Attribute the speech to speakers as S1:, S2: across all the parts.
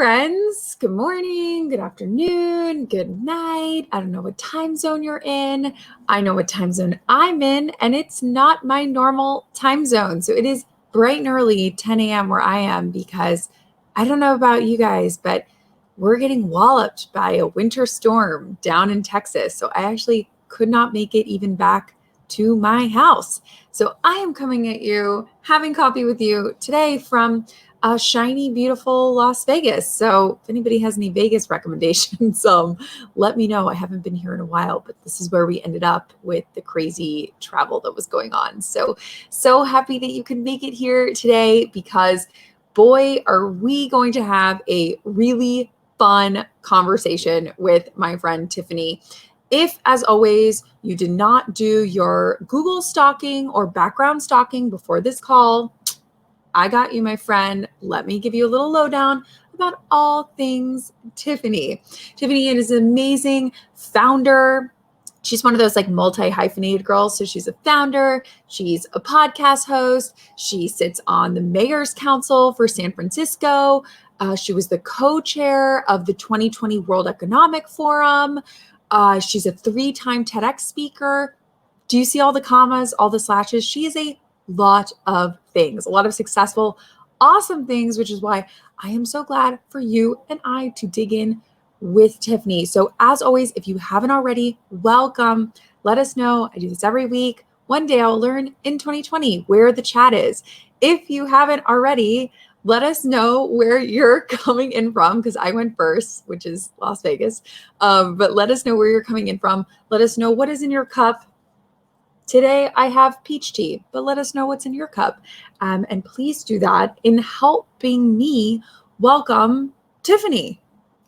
S1: friends. Good morning, good afternoon, good night. I don't know what time zone you're in. I know what time zone I'm in, and it's not my normal time zone. So it is bright and early, 10 a.m. where I am, because I don't know about you guys, but we're getting walloped by a winter storm down in Texas. So I actually could not make it even back to my house. So I am coming at you, having coffee with you today from shiny, beautiful Las Vegas. So if anybody has any Vegas recommendations, let me know. I haven't been here in a while, but this is where we ended up with the crazy travel that was going on. So happy that you can make it here today, because boy, are we going to have a really fun conversation with my friend Tiffany. If, as always, you did not do your Google stalking or background stalking before this call, I got you, my friend. Let me give you a little lowdown about all things Tiffany. Tiffany is an amazing founder. She's one of those like multi-hyphenated girls. So she's a founder, she's a podcast host, she sits on the Mayor's Council for San Francisco. She was the co-chair of the 2020 World Economic Forum. She's a 3-time TEDx speaker. Do you see all the commas, all the slashes? She is a lot of things, a lot of successful, awesome things, which is why I am so glad for you and I to dig in with Tiffany. So as always, if you haven't already, welcome. Let us know. I do this every week. One day I'll learn in 2020 where the chat is. If you haven't already, let us know where you're coming in from, because I went first, which is Las Vegas. But let us know where you're coming in from. Let us know what is in your cup. Today I have peach tea, but let us know what's in your cup. And please do that in helping me welcome Tiffany.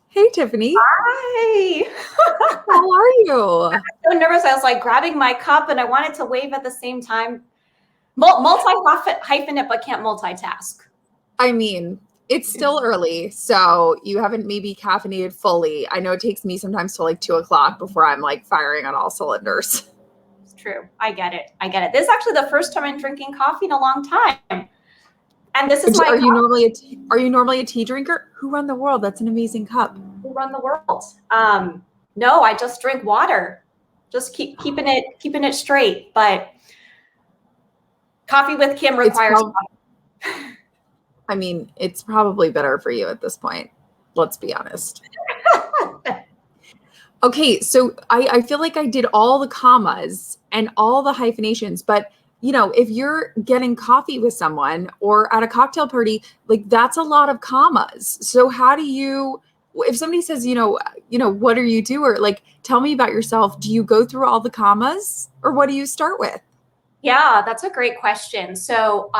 S1: Hey, Tiffany.
S2: Hi.
S1: How are you?
S2: I'm so nervous. I was like grabbing my cup and I wanted to wave at the same time. Multi-hyphenate, but can't multitask.
S1: I mean, it's still early, so you haven't maybe caffeinated fully. I know it takes me sometimes till like 2 o'clock before I'm like firing on all cylinders.
S2: It's true. I get it. This is actually the first time I'm drinking coffee in a long time. And this is
S1: Are you normally a tea drinker? Who run the world? That's an amazing cup.
S2: Who run the world? No, I just drink water. Just keeping it straight. But coffee with Kim requires coffee.
S1: I mean, it's probably better for you at this point. Let's be honest. Okay, so I feel like I did all the commas and all the hyphenations, but you know, if you're getting coffee with someone or at a cocktail party, like that's a lot of commas. So how do you, if somebody says, what are you doing? Like, tell me about yourself. Do you go through all the commas, or what do you start with?
S2: Yeah, that's a great question. So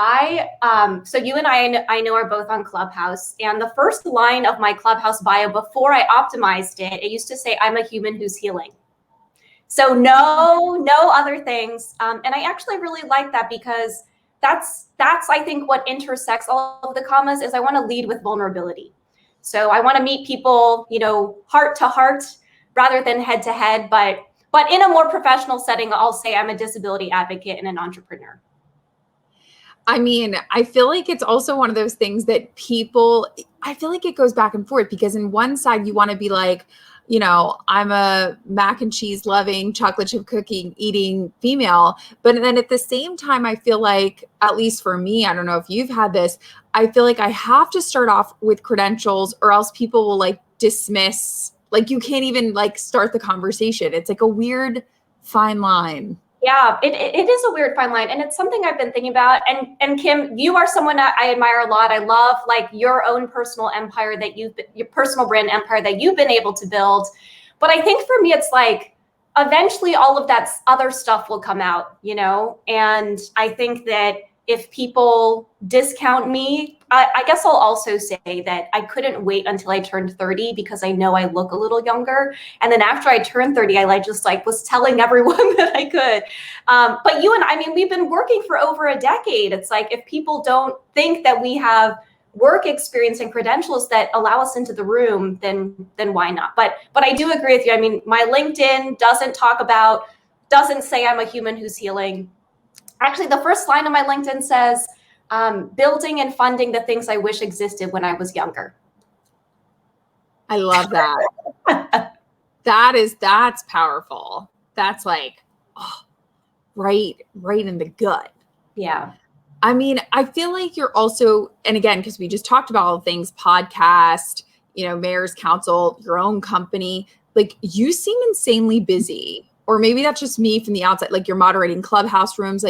S2: so you and I know are both on Clubhouse, and the first line of my Clubhouse bio before I optimized it used to say, "I'm a human who's healing." So no other things. And I actually really like that, because that's I think what intersects all of the commas is I want to lead with vulnerability. So I want to meet people, heart to heart rather than head to head, but in a more professional setting, I'll say I'm a disability advocate and an entrepreneur.
S1: I mean, I feel like it's also one of those things that I feel like it goes back and forth, because in one side you want to be like, I'm a mac and cheese loving, chocolate chip cookie eating female. But then at the same time, I feel like, at least for me, I don't know if you've had this, I feel like I have to start off with credentials, or else people will like dismiss, like you can't even like start the conversation. It's like a weird fine line.
S2: Yeah, it is a weird fine line, and it's something I've been thinking about. And Kim, you are someone I admire a lot. I love like your own personal empire your personal brand empire that you've been able to build. But I think for me, it's like eventually all of that other stuff will come out, And I think that if people discount me, I guess I'll also say that I couldn't wait until I turned 30, because I know I look a little younger. And then after I turned 30, I was telling everyone that I could. But you and I mean, we've been working for over a decade. It's like, if people don't think that we have work experience and credentials that allow us into the room, then why not? But I do agree with you. I mean, my LinkedIn doesn't say I'm a human who's healing. Actually, the first line of my LinkedIn says, building and funding the things I wish existed when I was younger.
S1: I love that. That's powerful. That's like, oh, right in the gut.
S2: Yeah.
S1: I mean, I feel like you're also, and again, because we just talked about all the things, podcast, mayor's council, your own company, like you seem insanely busy. Or maybe that's just me from the outside, like you're moderating clubhouse rooms.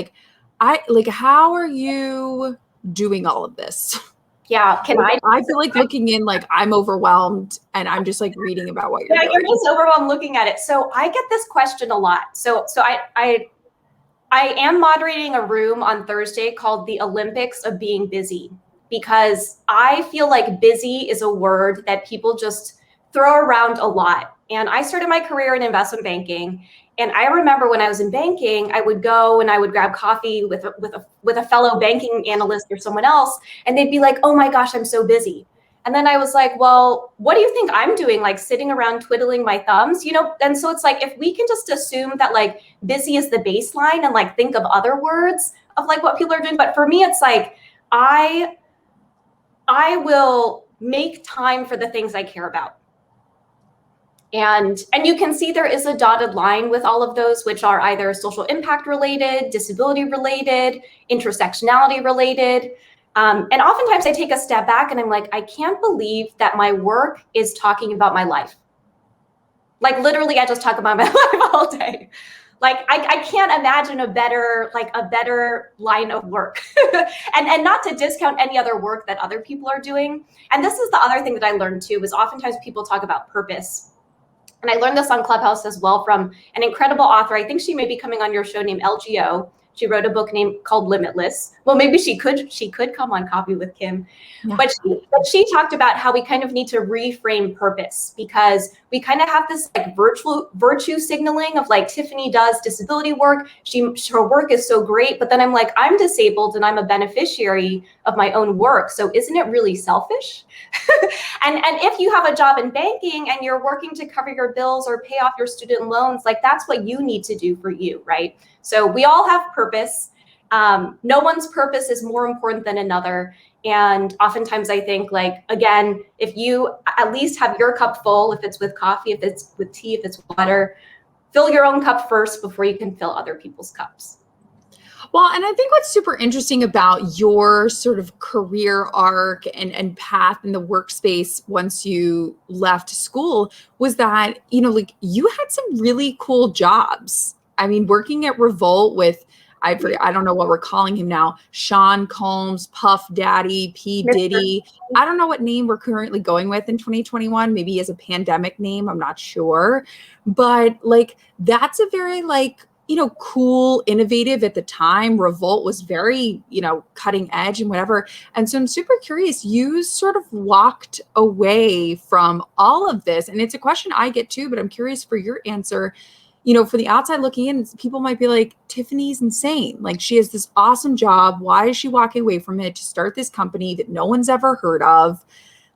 S1: How are you doing all of this?
S2: Yeah.
S1: I feel like looking in, like I'm overwhelmed and I'm just like reading about what you're doing.
S2: You're just overwhelmed looking at it. So I get this question a lot. So I am moderating a room on Thursday called the Olympics of Being Busy, because I feel like busy is a word that people just throw around a lot. And I started my career in investment banking. And I remember when I was in banking, I would go and I would grab coffee with a fellow banking analyst or someone else, and they'd be like, "Oh my gosh, I'm so busy." And then I was like, well, what do you think I'm doing? Like sitting around twiddling my thumbs, And so it's like, if we can just assume that like busy is the baseline and like think of other words of like what people are doing. But for me, it's like, I will make time for the things I care about. And you can see there is a dotted line with all of those, which are either social impact related, disability related, intersectionality related. And oftentimes I take a step back and I'm like, I can't believe that my work is talking about my life. Like literally, I just talk about my life all day. Like I can't imagine a better line of work. and not to discount any other work that other people are doing. And this is the other thing that I learned too, is oftentimes people talk about purpose. And I learned this on Clubhouse as well from an incredible author. I think she may be coming on your show, named LGO. She wrote a book called Limitless. Well, maybe she could come on Coffee with Kim. Yeah. But she talked about how we kind of need to reframe purpose, because we kind of have this like virtue signaling of like Tiffany does disability work. Her work is so great, but then I'm like, I'm disabled and I'm a beneficiary of my own work. So isn't it really selfish? and if you have a job in banking and you're working to cover your bills or pay off your student loans, like that's what you need to do for you, right? So we all have purpose. No one's purpose is more important than another. And oftentimes I think, like, again, if you at least have your cup full, if it's with coffee, if it's with tea, if it's water, fill your own cup first before you can fill other people's cups.
S1: Well, and I think what's super interesting about your sort of career arc and path in the workspace once you left school was that, like you had some really cool jobs. I mean, working at Revolt with, I don't know what we're calling him now, Sean Combs, Puff Daddy, P. Diddy. I don't know what name we're currently going with in 2021. Maybe as a pandemic name, I'm not sure. But like, that's a very like, cool, innovative at the time. Revolt was very, cutting edge and whatever. And so I'm super curious, you sort of walked away from all of this. And it's a question I get too, but I'm curious for your answer. For the outside looking in, people might be like, Tiffany's insane. Like she has this awesome job. Why is she walking away from it to start this company that no one's ever heard of?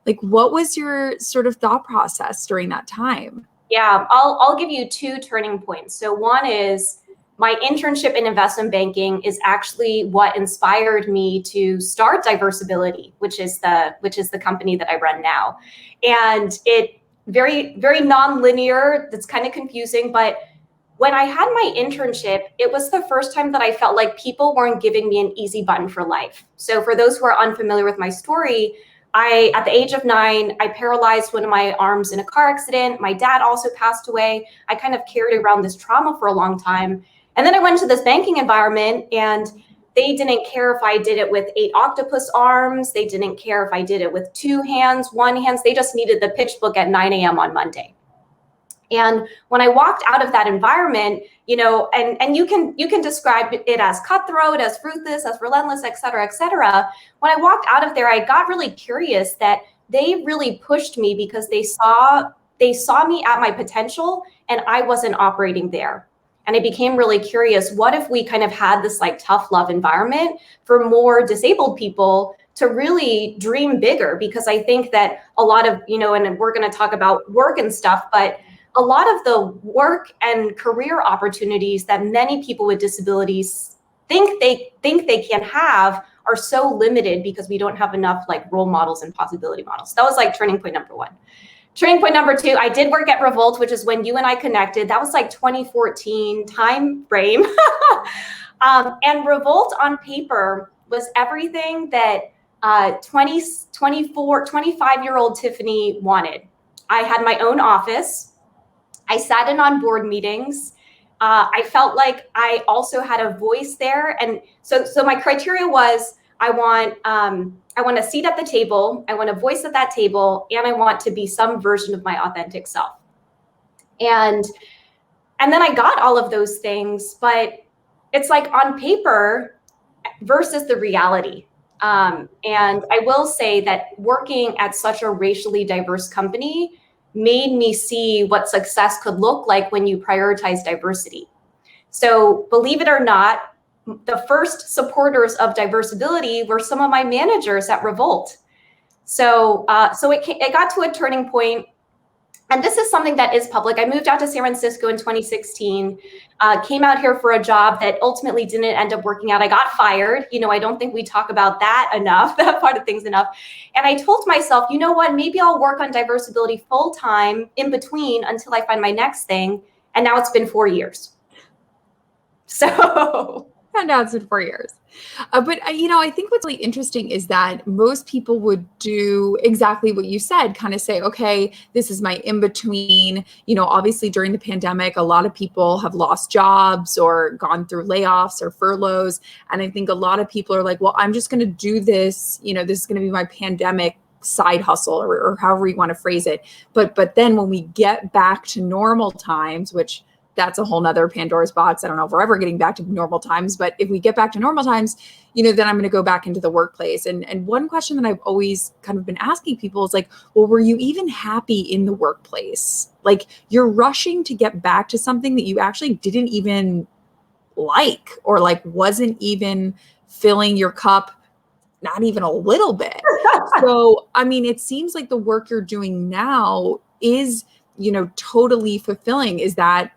S1: Like, what was your sort of thought process during that time?
S2: Yeah, I'll give you two turning points. So one is my internship in investment banking is actually what inspired me to start Diversibility, which is the company that I run now. And it very, very non-linear. That's kind of confusing, but when I had my internship, it was the first time that I felt like people weren't giving me an easy button for life. So for those who are unfamiliar with my story, at the age of 9, I paralyzed one of my arms in a car accident. My dad also passed away. I kind of carried around this trauma for a long time. And then I went into this banking environment, and they didn't care if I did it with 8 octopus arms. They didn't care if I did it with 2 hands, 1 hand. They just needed the pitch book at 9 a.m. on Monday. And when I walked out of that environment, and you can describe it as cutthroat, as ruthless, as relentless, et cetera, et cetera. When I walked out of there, I got really curious that they really pushed me because they saw me at my potential and I wasn't operating there. And I became really curious, what if we kind of had this like tough love environment for more disabled people to really dream bigger? Because I think that a lot of, and we're going to talk about work and stuff, but a lot of the work and career opportunities that many people with disabilities think they can have are so limited because we don't have enough like role models and possibility models. That was like turning point number 1. Turning point number 2, I did work at Revolt, which is when you and I connected. That was like 2014 time frame. And Revolt on paper was everything that 25-year-old Tiffany wanted. I had my own office. I sat in on board meetings. I felt like I also had a voice there. And so my criteria was, I want a seat at the table, I want a voice at that table, and I want to be some version of my authentic self. And then I got all of those things, but it's like on paper versus the reality. And I will say that working at such a racially diverse company made me see what success could look like when you prioritize diversity. So believe it or not, the first supporters of diversibility were some of my managers at Revolt. So it got to a turning point. And this is something that is public. I moved out to San Francisco in 2016, came out here for a job that ultimately didn't end up working out. I got fired. You know, I don't think we talk about that enough, that part of things enough. And I told myself, you know what, maybe I'll work on diversibility full time in between until I find my next thing. And now it's been 4 years. So.
S1: And now it's been 4 years. But, I think what's really interesting is that most people would do exactly what you said, kind of say, okay, this is my in-between. Obviously during the pandemic, a lot of people have lost jobs or gone through layoffs or furloughs. And I think a lot of people are like, well, I'm just going to do this. This is going to be my pandemic side hustle or however you want to phrase it. But then when we get back to normal times, which that's a whole nother Pandora's box. I don't know if we're ever getting back to normal times, but if we get back to normal times, then I'm going to go back into the workplace. And one question that I've always kind of been asking people is like, well, were you even happy in the workplace? Like, you're rushing to get back to something that you actually didn't even like, or like wasn't even filling your cup, not even a little bit. So, it seems like the work you're doing now is, totally fulfilling. Is that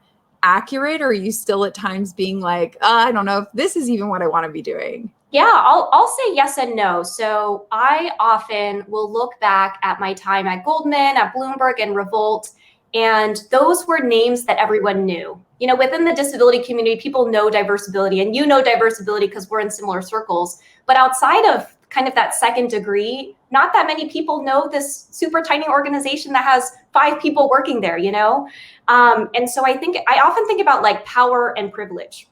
S1: accurate, or are you still at times being like, I don't know if this is even what I want to be doing?
S2: Yeah, I'll say yes and no. So I often will look back at my time at Goldman, at Bloomberg, and Revolt, and those were names that everyone knew. Within the disability community, people know diversibility, and diversibility because we're in similar circles. But outside of kind of that second degree, not that many people know this super tiny organization that has 5 people working there, And so I often think about like power and privilege.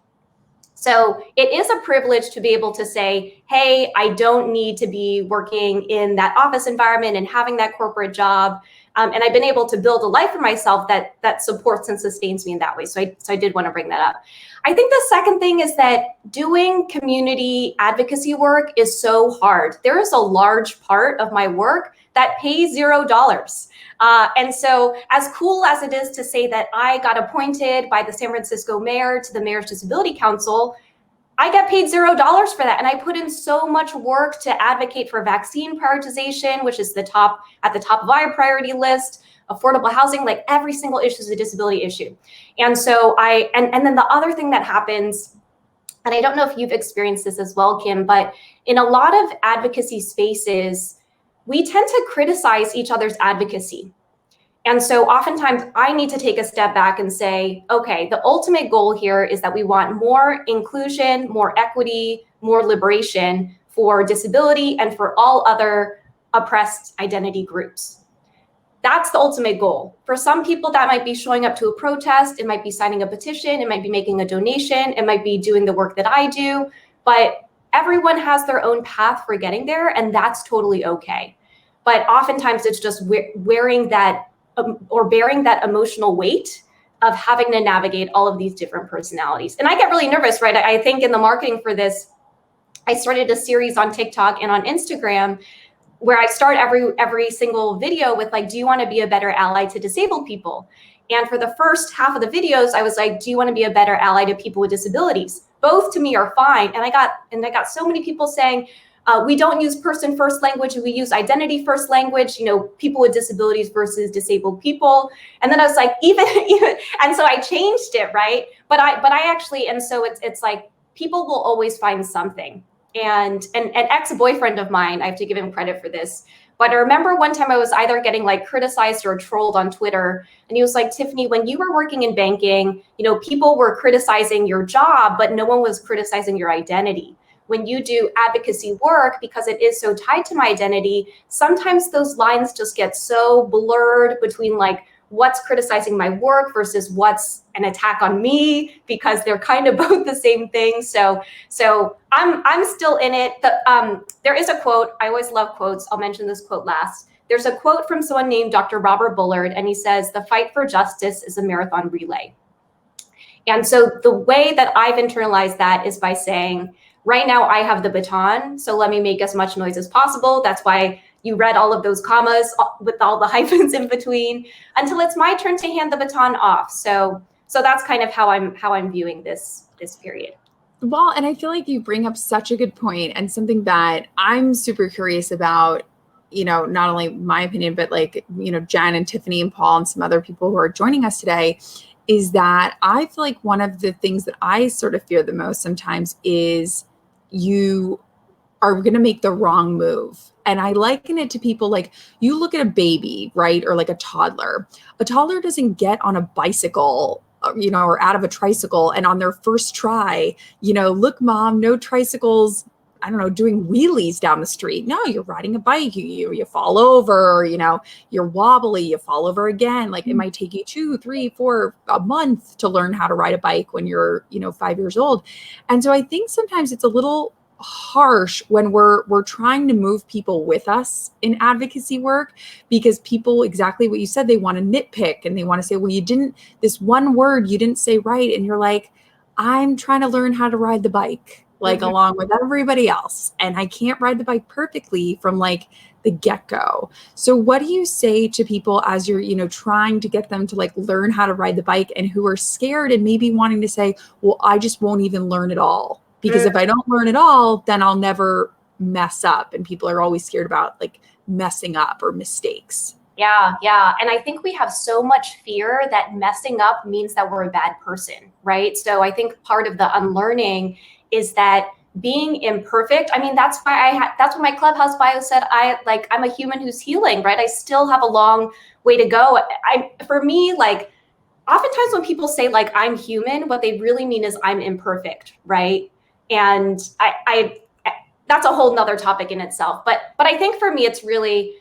S2: So it is a privilege to be able to say, hey, I don't need to be working in that office environment and having that corporate job. And I've been able to build a life for myself that supports and sustains me in that way. So I did want to bring that up. I think the second thing is that doing community advocacy work is so hard. There is a large part of my work that pays $0. And so as cool as it is to say that I got appointed by the San Francisco mayor to the Mayor's Disability Council, I get paid $0 for that. And I put in so much work to advocate for vaccine prioritization, which is at the top of our priority list, affordable housing, like every single issue is a disability issue. And so and then the other thing that happens, and I don't know if you've experienced this as well, Kim, but in a lot of advocacy spaces, we tend to criticize each other's advocacy. And so oftentimes I need to take a step back and say, okay, the ultimate goal here is that we want more inclusion, more equity, more liberation for disability and for all other oppressed identity groups. That's the ultimate goal. For some people, that might be showing up to a protest, it might be signing a petition, it might be making a donation, it might be doing the work that I do, but everyone has their own path for getting there, and that's totally okay. But oftentimes it's just wearing that or bearing that emotional weight of having to navigate all of these different personalities. And I get really nervous, right? I think in the marketing for this, I started a series on TikTok and on Instagram where I start every single video with like, do you want to be a better ally to disabled people? And for the first half of the videos, I was like, do you want to be a better ally to people with disabilities? Both to me are fine. And I got so many people saying, we don't use person first language, we use identity first language, people with disabilities versus disabled people. And then I was like, even, and so I changed it, right? But I actually, and so it's like, people will always find something. an ex-boyfriend of mine, I have to give him credit for this, but I remember one time I was either getting like criticized or trolled on Twitter, and he was like, Tiffany, when you were working in banking, you know, people were criticizing your job, but no one was criticizing your identity. When you do advocacy work, because it is so tied to my identity, sometimes those lines just get so blurred between like what's criticizing my work versus what's an attack on me, because they're kind of both the same thing. So I'm still in it. There is a quote. I always love quotes. I'll mention this quote last. There's a quote from someone named Dr. Robert Bullard, and he says, "The fight for justice is a marathon relay." And so the way that I've internalized that is by saying, right now I have the baton, so let me make as much noise as possible. That's why you read all of those commas with all the hyphens in between, until it's my turn to hand the baton off. So that's kind of how I'm viewing this period.
S1: Well, and I feel like you bring up such a good point, and something that I'm super curious about, you know, not only my opinion, but like, you know, Jen and Tiffany and Paul and some other people who are joining us today, is that I feel like one of the things that I sort of fear the most sometimes is you are going to make the wrong move. And I liken it to people like, you look at a baby, right? Or like a toddler. A toddler doesn't get on a bicycle, you know, or out of a tricycle and on their first try, you know, look, mom, no tricycles, I don't know, doing wheelies down the street. No, you're riding a bike, you fall over, you know, you're wobbly, you fall over again. Like it might take you 2, 3, 4 a month to learn how to ride a bike when you're, you know, 5 years old. And so I think sometimes it's a little harsh when we're trying to move people with us in advocacy work, because people, exactly what you said, they want to nitpick and they want to say, well, you didn't, this one word you didn't say right. And you're like, I'm trying to learn how to ride the bike, like along with everybody else. And I can't ride the bike perfectly from like the get-go. So what do you say to people as you're, you know, trying to get them to like learn how to ride the bike, and who are scared and maybe wanting to say, well, I just won't even learn at all, because if I don't learn at all, then I'll never mess up. And people are always scared about like messing up or mistakes.
S2: Yeah. And I think we have so much fear that messing up means that we're a bad person, right? So I think part of the unlearning is that being imperfect. I mean, that's why that's what my Clubhouse bio said. I'm a human who's healing, right? I still have a long way to go. For me, like, oftentimes when people say like I'm human, what they really mean is I'm imperfect, right? And I that's a whole nother topic in itself. But I think for me, it's really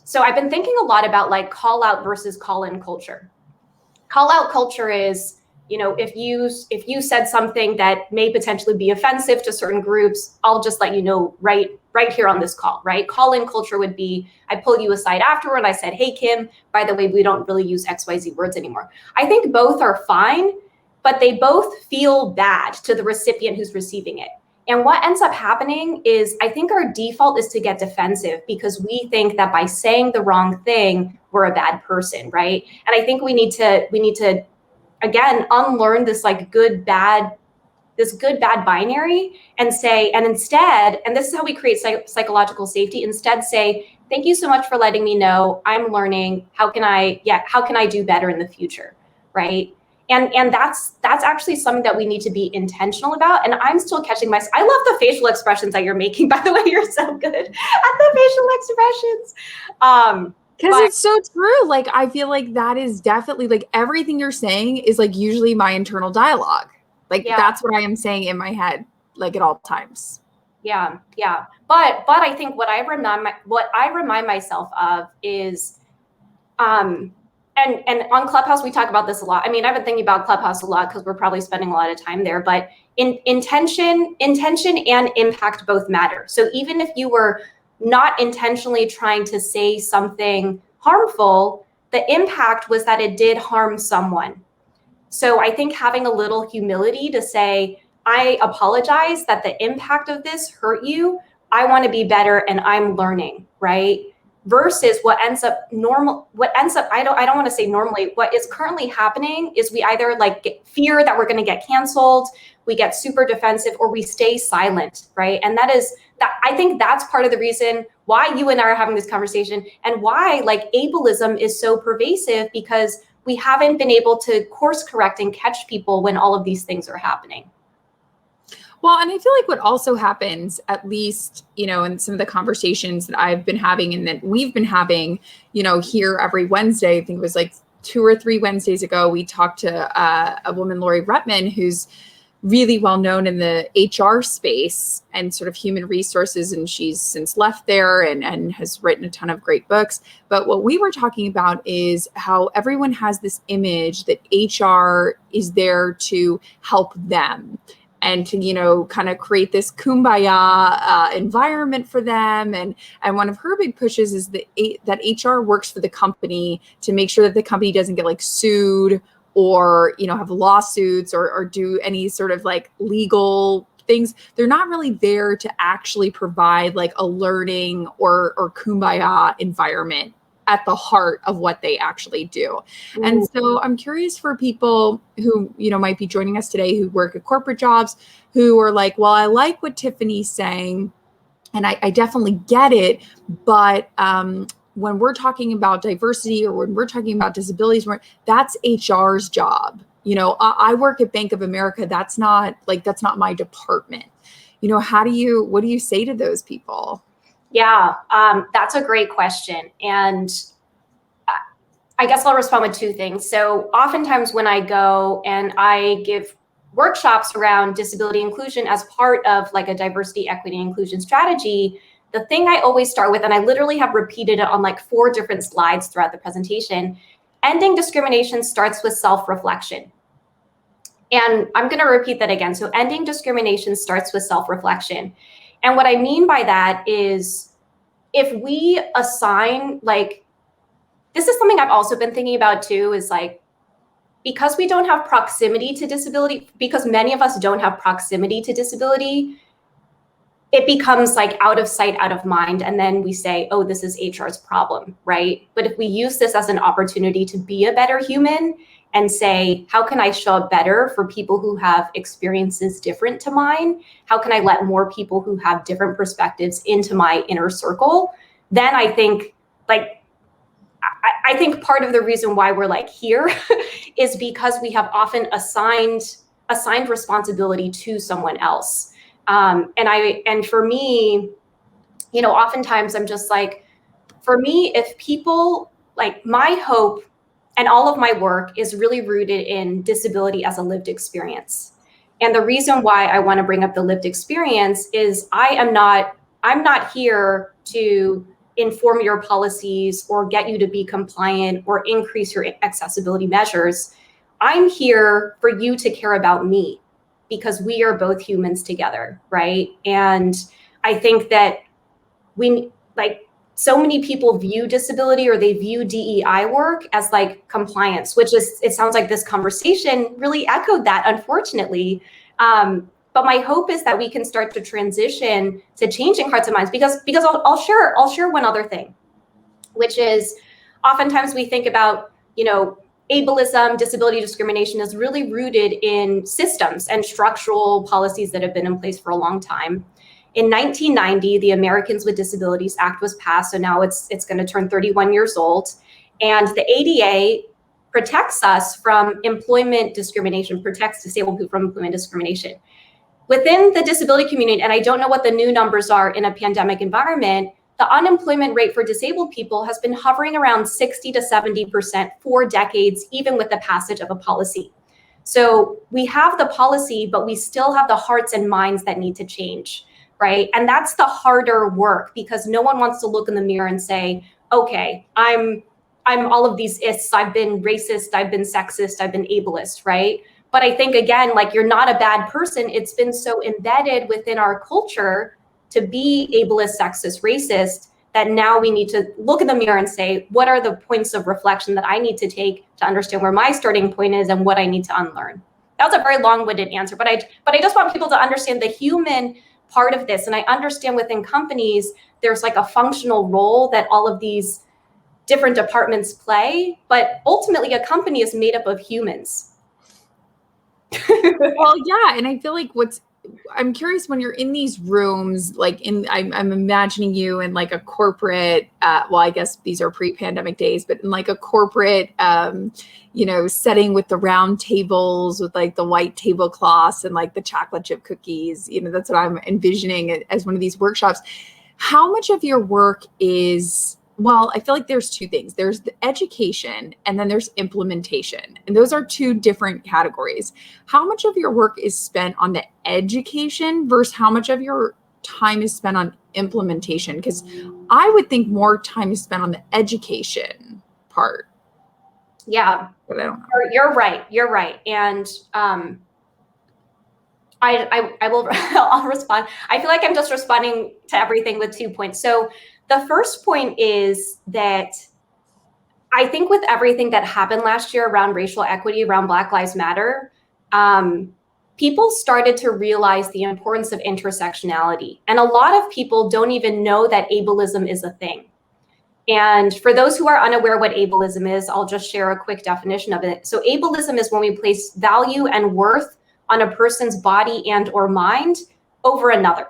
S2: so I've been thinking a lot about like call out versus call in culture. Call out culture is, you know, if you said something that may potentially be offensive to certain groups, I'll just let you know right here on this call, right? Call in culture would be, I pull you aside afterward and I said, hey, Kim, by the way, we don't really use XYZ words anymore. I think both are fine, but they both feel bad to the recipient who's receiving it. And what ends up happening is, I think our default is to get defensive because we think that by saying the wrong thing, we're a bad person, right? And I think we need to again unlearn this like good bad binary and say, and instead, and this is how we create psychological safety, instead say, thank you so much for letting me know. I'm learning. How can I do better in the future, right? And that's actually something that we need to be intentional about. And I'm still catching myself. I love the facial expressions that you're making, by the way. You're so good at the facial expressions.
S1: Because it's so true. Like, I feel like that is definitely like everything you're saying is like usually my internal dialogue. Like, that's what I am saying in my head, like at all times.
S2: Yeah. But I think what I remind myself of is, and on Clubhouse, we talk about this a lot. I mean, I've been thinking about Clubhouse a lot because we're probably spending a lot of time there, but intention and impact both matter. So even if you were not intentionally trying to say something harmful, the impact was that it did harm someone. So I think having a little humility to say, I apologize that the impact of this hurt you. I want to be better and I'm learning, right? Versus what ends up, I don't want to say normally, what is currently happening is we either like fear that we're going to get canceled, we get super defensive, or we stay silent, right? And I think that's part of the reason why you and I are having this conversation and why like ableism is so pervasive, because we haven't been able to course correct and catch people when all of these things are happening.
S1: Well, and I feel like what also happens, at least, in some of the conversations that I've been having and that we've been having, here every Wednesday, I think it was like 2 or 3 Wednesdays ago, we talked to a woman, Lori Ruttman, who's really well known in the HR space and sort of human resources. And she's since left there and has written a ton of great books. But what we were talking about is how everyone has this image that HR is there to help them and to, kind of create this kumbaya environment for them. And one of her big pushes is that HR works for the company to make sure that the company doesn't get like sued or, have lawsuits or do any sort of like legal things. They're not really there to actually provide like a learning or kumbaya environment at the heart of what they actually do. Ooh. And so I'm curious for people who, might be joining us today who work at corporate jobs, who are like, well, I like what Tiffany's saying, and I definitely get it, but when we're talking about diversity or when we're talking about disabilities, that's HR's job. I work at Bank of America. That's not my department. What do you say to those people?
S2: Yeah, that's a great question. And I guess I'll respond with two things. So oftentimes when I go and I give workshops around disability inclusion as part of like a diversity, equity, and inclusion strategy, the thing I always start with, and I literally have repeated it on like 4 different slides throughout the presentation, ending discrimination starts with self-reflection. And I'm going to repeat that again. So ending discrimination starts with self-reflection. And what I mean by that is if we assign, like, this is something I've also been thinking about too, is like, because we don't have proximity to disability, because many of us don't have proximity to disability, it becomes like out of sight, out of mind. And then we say, oh, this is HR's problem, right? But if we use this as an opportunity to be a better human and say, how can I show up better for people who have experiences different to mine? How can I let more people who have different perspectives into my inner circle? Then I think I think part of the reason why we're like here is because we have often assigned responsibility to someone else. And for me, oftentimes I'm just like, for me, if people, like, my hope and all of my work is really rooted in disability as a lived experience. And the reason why I want to bring up the lived experience is I'm not here to inform your policies or get you to be compliant or increase your accessibility measures. I'm here for you to care about me, because we are both humans together, right? And I think that so many people view disability or they view DEI work as like compliance, which is, it sounds like this conversation really echoed that, unfortunately. But my hope is that we can start to transition to changing hearts and minds, because I'll share one other thing, which is oftentimes we think about, ableism, disability discrimination is really rooted in systems and structural policies that have been in place for a long time. In 1990, the Americans with Disabilities Act was passed, so now it's going to turn 31 years old, and the ADA protects us from employment discrimination, protects disabled people from employment discrimination. Within the disability community, and I don't know what the new numbers are in a pandemic environment, the unemployment rate for disabled people has been hovering around 60 to 70% for decades, even with the passage of a policy. So we have the policy, but we still have the hearts and minds that need to change, right? And that's the harder work, because no one wants to look in the mirror and say, okay, I'm all of these ists. I've been racist, I've been sexist, I've been ableist, right? But I think, again, like, you're not a bad person. It's been so embedded within our culture to be ableist, sexist, racist, that now we need to look in the mirror and say, what are the points of reflection that I need to take to understand where my starting point is and what I need to unlearn? That was a very long-winded answer, but I just want people to understand the human part of this. And I understand within companies, there's like a functional role that all of these different departments play, but ultimately a company is made up of humans.
S1: Well, yeah. And I feel like what's I'm curious, when you're in these rooms, like I'm imagining you in like a corporate, well, I guess these are pre-pandemic days, but in like a corporate, setting with the round tables with like the white tablecloths and like the chocolate chip cookies. That's what I'm envisioning as one of these workshops. How much of your work is, well, I feel like there's two things. There's the education and then there's implementation. And those are two different categories. How much of your work is spent on the education versus how much of your time is spent on implementation? Because I would think more time is spent on the education part.
S2: Yeah,
S1: but I don't know.
S2: You're right. You're right. And I will I'll respond. I feel like I'm just responding to everything with 2 points. So the first point is that I think with everything that happened last year around racial equity, around Black Lives Matter, people started to realize the importance of intersectionality. And a lot of people don't even know that ableism is a thing. And for those who are unaware what ableism is, I'll just share a quick definition of it. So ableism is when we place value and worth on a person's body and or mind over another.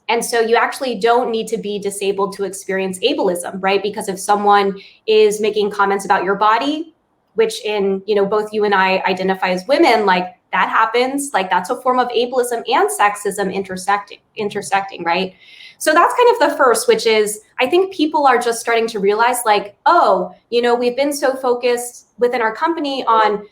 S2: And so you actually don't need to be disabled to experience ableism, right? Because if someone is making comments about your body, which in, both you and I identify as women, like that happens, like that's a form of ableism and sexism intersecting, right? So that's kind of the first, which is, I think people are just starting to realize like, oh, we've been so focused within our company on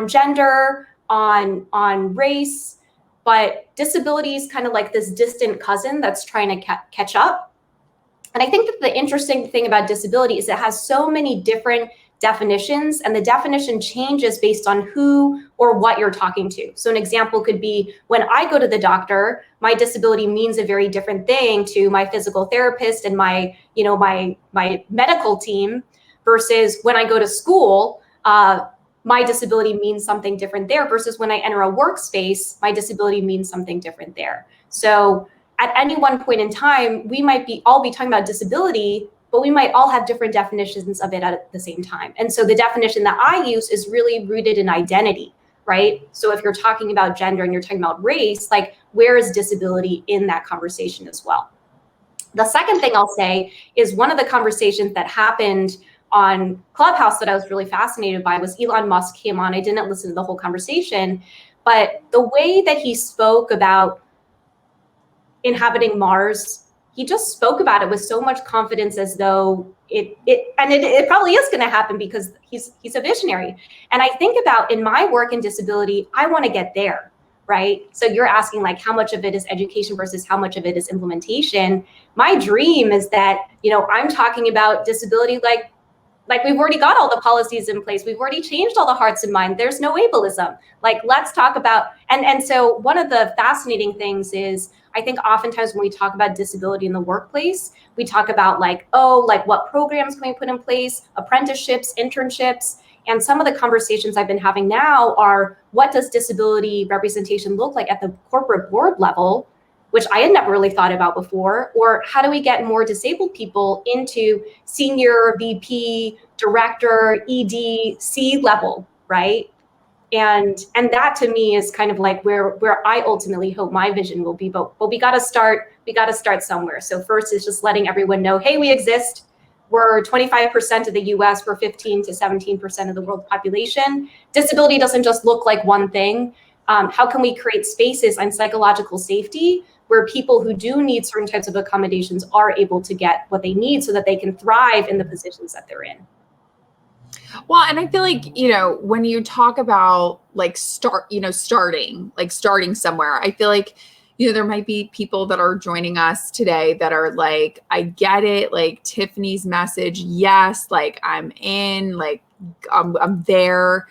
S2: gender, on race, but disability is kind of like this distant cousin that's trying to catch up. And I think that the interesting thing about disability is it has so many different definitions, and the definition changes based on who or what you're talking to. So an example could be when I go to the doctor, my disability means a very different thing to my physical therapist and my medical team, versus when I go to school, my disability means something different there, versus when I enter a workspace, my disability means something different there. So at any one point in time, we might all be talking about disability, but we might all have different definitions of it at the same time. And so the definition that I use is really rooted in identity, right? So if you're talking about gender and you're talking about race, like where is disability in that conversation as well? The second thing I'll say is one of the conversations that happened on Clubhouse that I was really fascinated by was Elon Musk came on. I didn't listen to the whole conversation, but the way that he spoke about inhabiting Mars, he just spoke about it with so much confidence, as though it probably is going to happen because he's a visionary. And I think about in my work in disability, I want to get there, right? So you're asking like how much of it is education versus how much of it is implementation. My dream is that, I'm talking about disability like we've already got all the policies in place. We've already changed all the hearts and minds. There's no ableism. Like, let's talk about, and so one of the fascinating things is, I think oftentimes when we talk about disability in the workplace, we talk about like, oh, like what programs can we put in place, apprenticeships, internships. And some of the conversations I've been having now are, what does disability representation look like at the corporate board level, which I had never really thought about before, or how do we get more disabled people into senior VP, director, ED, C level, right? And that to me is kind of like where I ultimately hope my vision will be. But we got to start somewhere. So first is just letting everyone know, hey, we exist. We're 25% of the US, we're 15 to 17% of the world population. Disability doesn't just look like one thing. How can we create spaces and psychological safety where people who do need certain types of accommodations are able to get what they need so that they can thrive in the positions that they're in?
S1: Well, and I feel like, when you talk about like starting somewhere, I feel like, there might be people that are joining us today that are like, I get it. Like Tiffany's message. Yes. Like I'm in, like I'm there,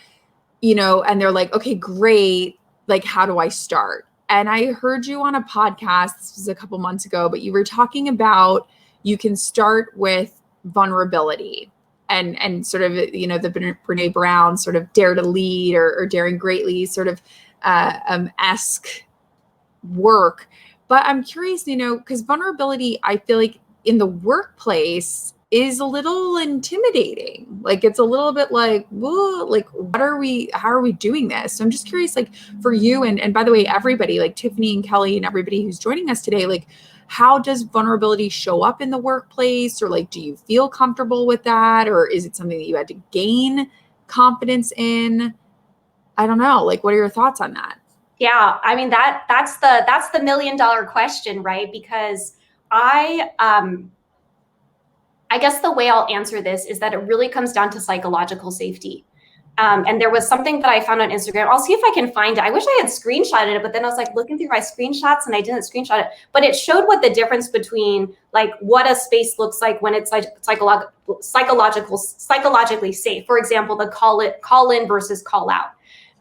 S1: and they're like, okay, great. Like, how do I start? And I heard you on a podcast, this was a couple months ago, but you were talking about you can start with vulnerability and sort of, the Brene Brown sort of dare to lead or daring greatly sort of esque work. But I'm curious, because vulnerability, I feel like in the workplace, is a little intimidating. Like, it's a little bit like, whoa, like, how are we doing this? So I'm just curious, like, for you, and by the way, everybody, like Tiffany and Kelly and everybody who's joining us today, like, how does vulnerability show up in the workplace? Or like, do you feel comfortable with that? Or is it something that you had to gain confidence in? I don't know. Like, what are your thoughts on that?
S2: Yeah, I mean, that's the $1,000,000 question, right? Because I guess the way I'll answer this is that it really comes down to psychological safety. And there was something that I found on Instagram. I'll see if I can find it. I wish I had screenshotted it, but then I was like looking through my screenshots and I didn't screenshot it. But it showed what the difference between like what a space looks like when it's like psychologically safe. For example, the call in versus call out,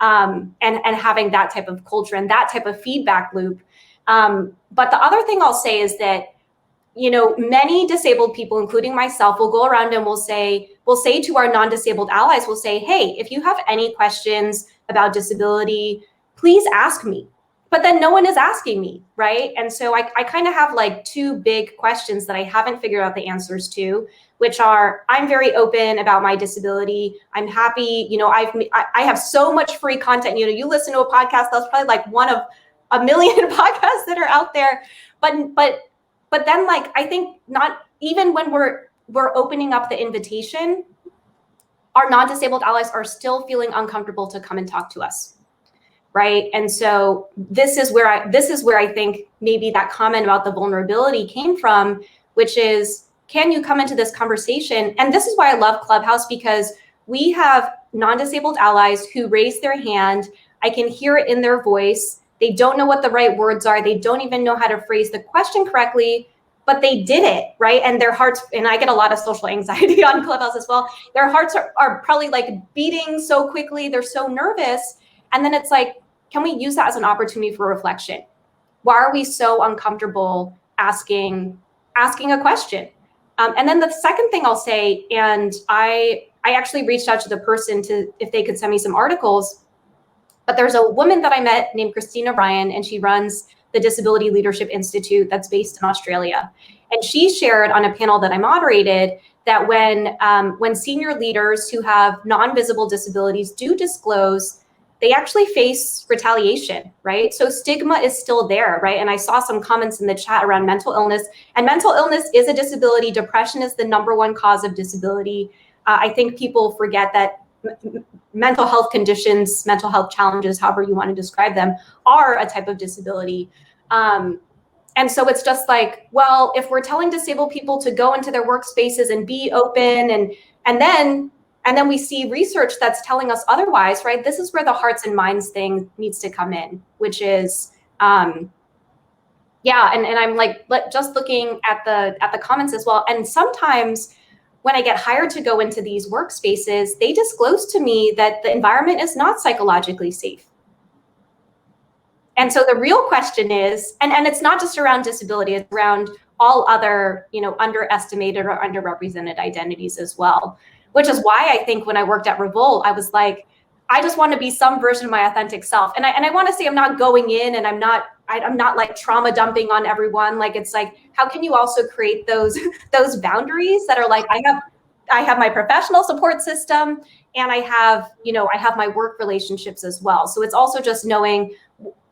S2: and having that type of culture and that type of feedback loop. But the other thing I'll say is that, you know, many disabled people, including myself, will go around and we'll say to our non-disabled allies, we'll say, hey, if you have any questions about disability, please ask me. But then no one is asking me, right? And so I kind of have like two big questions that I haven't figured out the answers to, which are, I'm very open about my disability. I'm happy, you know, I have so much free content. You know, you listen to a podcast, that's probably like one of a million podcasts that are out there. But then, like, I think not even when we're opening up the invitation, our non-disabled allies are still feeling uncomfortable to come and talk to us, right? And so this is where I think maybe that comment about the vulnerability came from, which is, can you come into this conversation? And this is why I love Clubhouse, because we have non-disabled allies who raise their hand. I can hear it in their voice. They don't know what the right words are. They don't even know how to phrase the question correctly, but they did it, right? And their hearts, and I get a lot of social anxiety on Clubhouse as well. Their hearts are probably like beating so quickly. They're so nervous. And then it's like, can we use that as an opportunity for reflection? Why are we so uncomfortable asking a question? And then the second thing I'll say, and I actually reached out to the person to if they could send me some articles. But there's a woman that I met named Christina Ryan, and she runs the Disability Leadership Institute that's based in Australia. And she shared on a panel that I moderated that when senior leaders who have non-visible disabilities do disclose, they actually face retaliation, right? So stigma is still there, right? And I saw some comments in the chat around mental illness, and mental illness is a disability. Depression is the #1 cause of disability. I think people forget that mental health conditions, mental health challenges, however you want to describe them, are a type of disability. And so it's just like, well, if we're telling disabled people to go into their workspaces and be open, and then we see research that's telling us otherwise, right? This is where the hearts and minds thing needs to come in, which is, yeah. And I'm like, just looking at the comments as well. And sometimes when I get hired to go into these workspaces, they disclose to me that the environment is not psychologically safe. And so the real question is, and it's not just around disability, it's around all other, you know, underestimated or underrepresented identities as well, which is why I think when I worked at Revolt, I was like, I just want to be some version of my authentic self. And I want to say I'm not going in and I'm not like trauma dumping on everyone. Like, it's like, how can you also create those boundaries that are like, I have my professional support system, and I have my work relationships as well. So it's also just knowing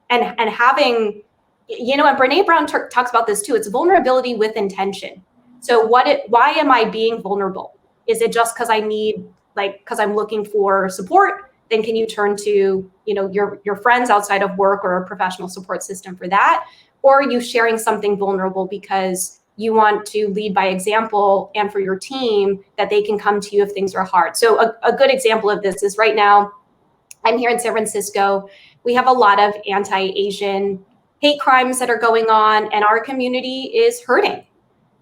S2: and having, you know, and Brene Brown talks about this too. It's vulnerability with intention. So why am I being vulnerable? Is it just because because I'm looking for support? Then can you turn to, you know, your friends outside of work or a professional support system for that? Or are you sharing something vulnerable because you want to lead by example, and for your team that they can come to you if things are hard? So a good example of this is right now, I'm here in San Francisco. We have a lot of anti-Asian hate crimes that are going on, and our community is hurting.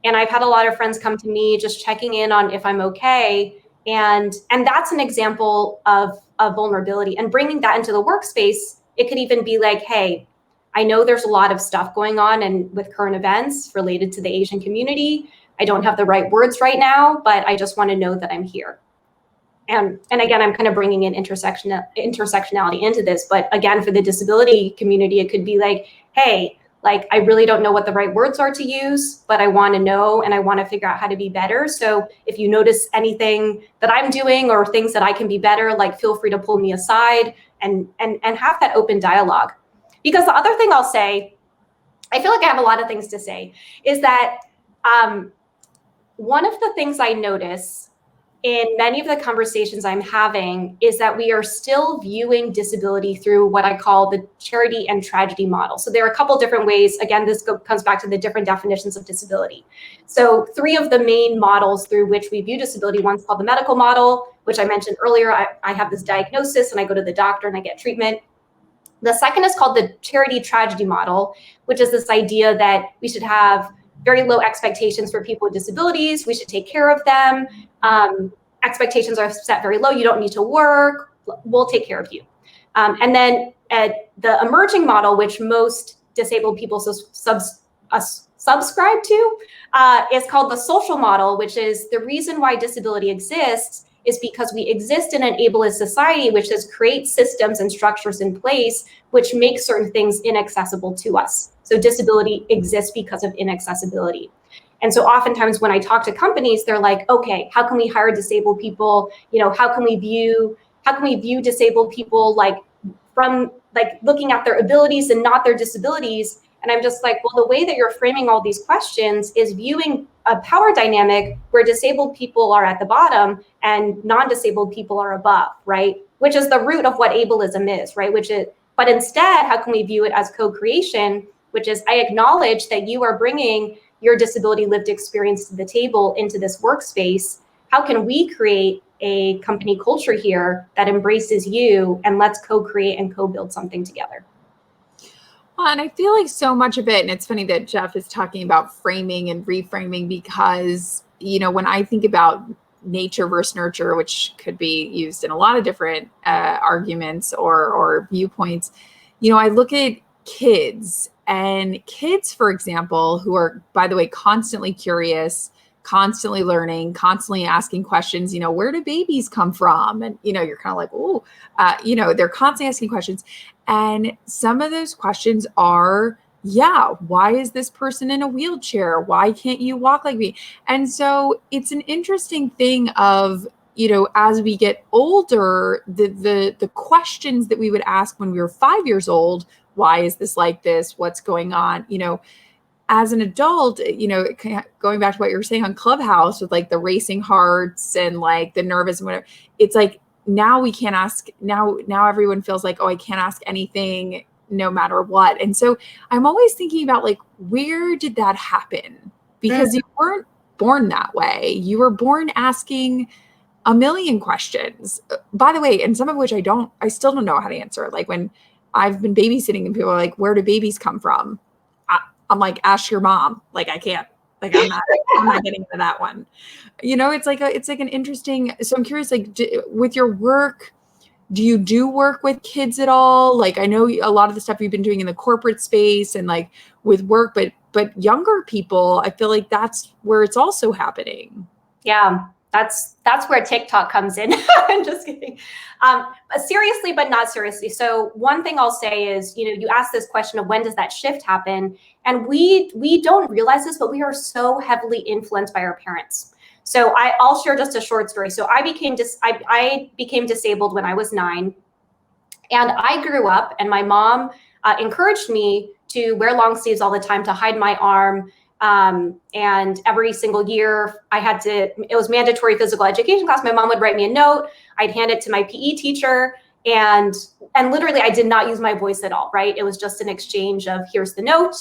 S2: And I've had a lot of friends come to me just checking in on if I'm okay. And that's an example of vulnerability. And bringing that into the workspace, it could even be like, hey, I know there's a lot of stuff going on and with current events related to the Asian community. I don't have the right words right now, but I just want to know that I'm here. And again, I'm kind of bringing in intersectionality into this. But again, for the disability community, it could be like, hey, Like, I really don't know what the right words are to use, but I want to know and I want to figure out how to be better. So if you notice anything that I'm doing or things that I can be better, like, feel free to pull me aside and have that open dialogue. Because the other thing I'll say, I feel like I have a lot of things to say, is that one of the things I notice in many of the conversations I'm having is that we are still viewing disability through what I call the charity and tragedy model. So there are a couple different ways. Again, this comes back to the different definitions of disability. So 3 of the main models through which we view disability, one's called the medical model, which I mentioned earlier. I have this diagnosis and I go to the doctor and I get treatment. The second is called the charity tragedy model, which is this idea that we should have very low expectations for people with disabilities. We should take care of them. Expectations are set very low. You don't need to work. We'll take care of you. And then the emerging model, which most disabled people subscribe to, is called the social model, which is the reason why disability exists is because we exist in an ableist society, which is create systems and structures in place which make certain things inaccessible to us. So disability exists because of inaccessibility. And so oftentimes when I talk to companies, they're like, okay, how can we hire disabled people? You know, how can we view disabled people like from like looking at their abilities and not their disabilities? And I'm just like, well, the way that you're framing all these questions is viewing a power dynamic where disabled people are at the bottom and non-disabled people are above, right? Which is the root of what ableism is, right? But instead, how can we view it as co-creation, which is I acknowledge that you are bringing your disability lived experience to the table into this workspace. How can we create a company culture here that embraces you, and let's co-create and co-build something together?
S1: Well, and I feel like so much of it, and it's funny that Jeff is talking about framing and reframing because, you know, when I think about nature versus nurture, which could be used in a lot of different arguments or viewpoints, you know, I look at kids, for example, who are, by the way, constantly curious, constantly learning, constantly asking questions, you know, where do babies come from? And, you know, you're kind of like, oh, you know, they're constantly asking questions. And some of those questions are, yeah, why is this person in a wheelchair? Why can't you walk like me? And so it's an interesting thing of, you know, as we get older, the questions that we would ask when we were 5 years old, why is this like this? What's going on? You know, as an adult, you know, going back to what you were saying on Clubhouse with like the racing hearts and like the nervous and whatever, it's like now we can't ask. Now everyone feels like, oh, I can't ask anything no matter what. And so I'm always thinking about like, where did that happen? Because you weren't born that way. You were born asking a million questions, by the way, and some of which I still don't know how to answer. Like when I've been babysitting and people are like, where do babies come from? I'm like, ask your mom. Like, I can't, like, I'm not getting into that one. You know, it's like an interesting, so I'm curious, like with your work, do you do work with kids at all? Like, I know a lot of the stuff you've been doing in the corporate space and like with work, but younger people, I feel like that's where it's also happening.
S2: Yeah, that's where TikTok comes in. I'm just kidding. Seriously, but not seriously. So one thing I'll say is, you know, you asked this question of when does that shift happen? And we don't realize this, but we are so heavily influenced by our parents. So I'll share just a short story. So I became disabled when I was 9, and I grew up, and my mom encouraged me to wear long sleeves all the time to hide my arm. And every single year it was mandatory physical education class. My mom would write me a note. I'd hand it to my PE teacher. And literally I did not use my voice at all, right? It was just an exchange of here's the note.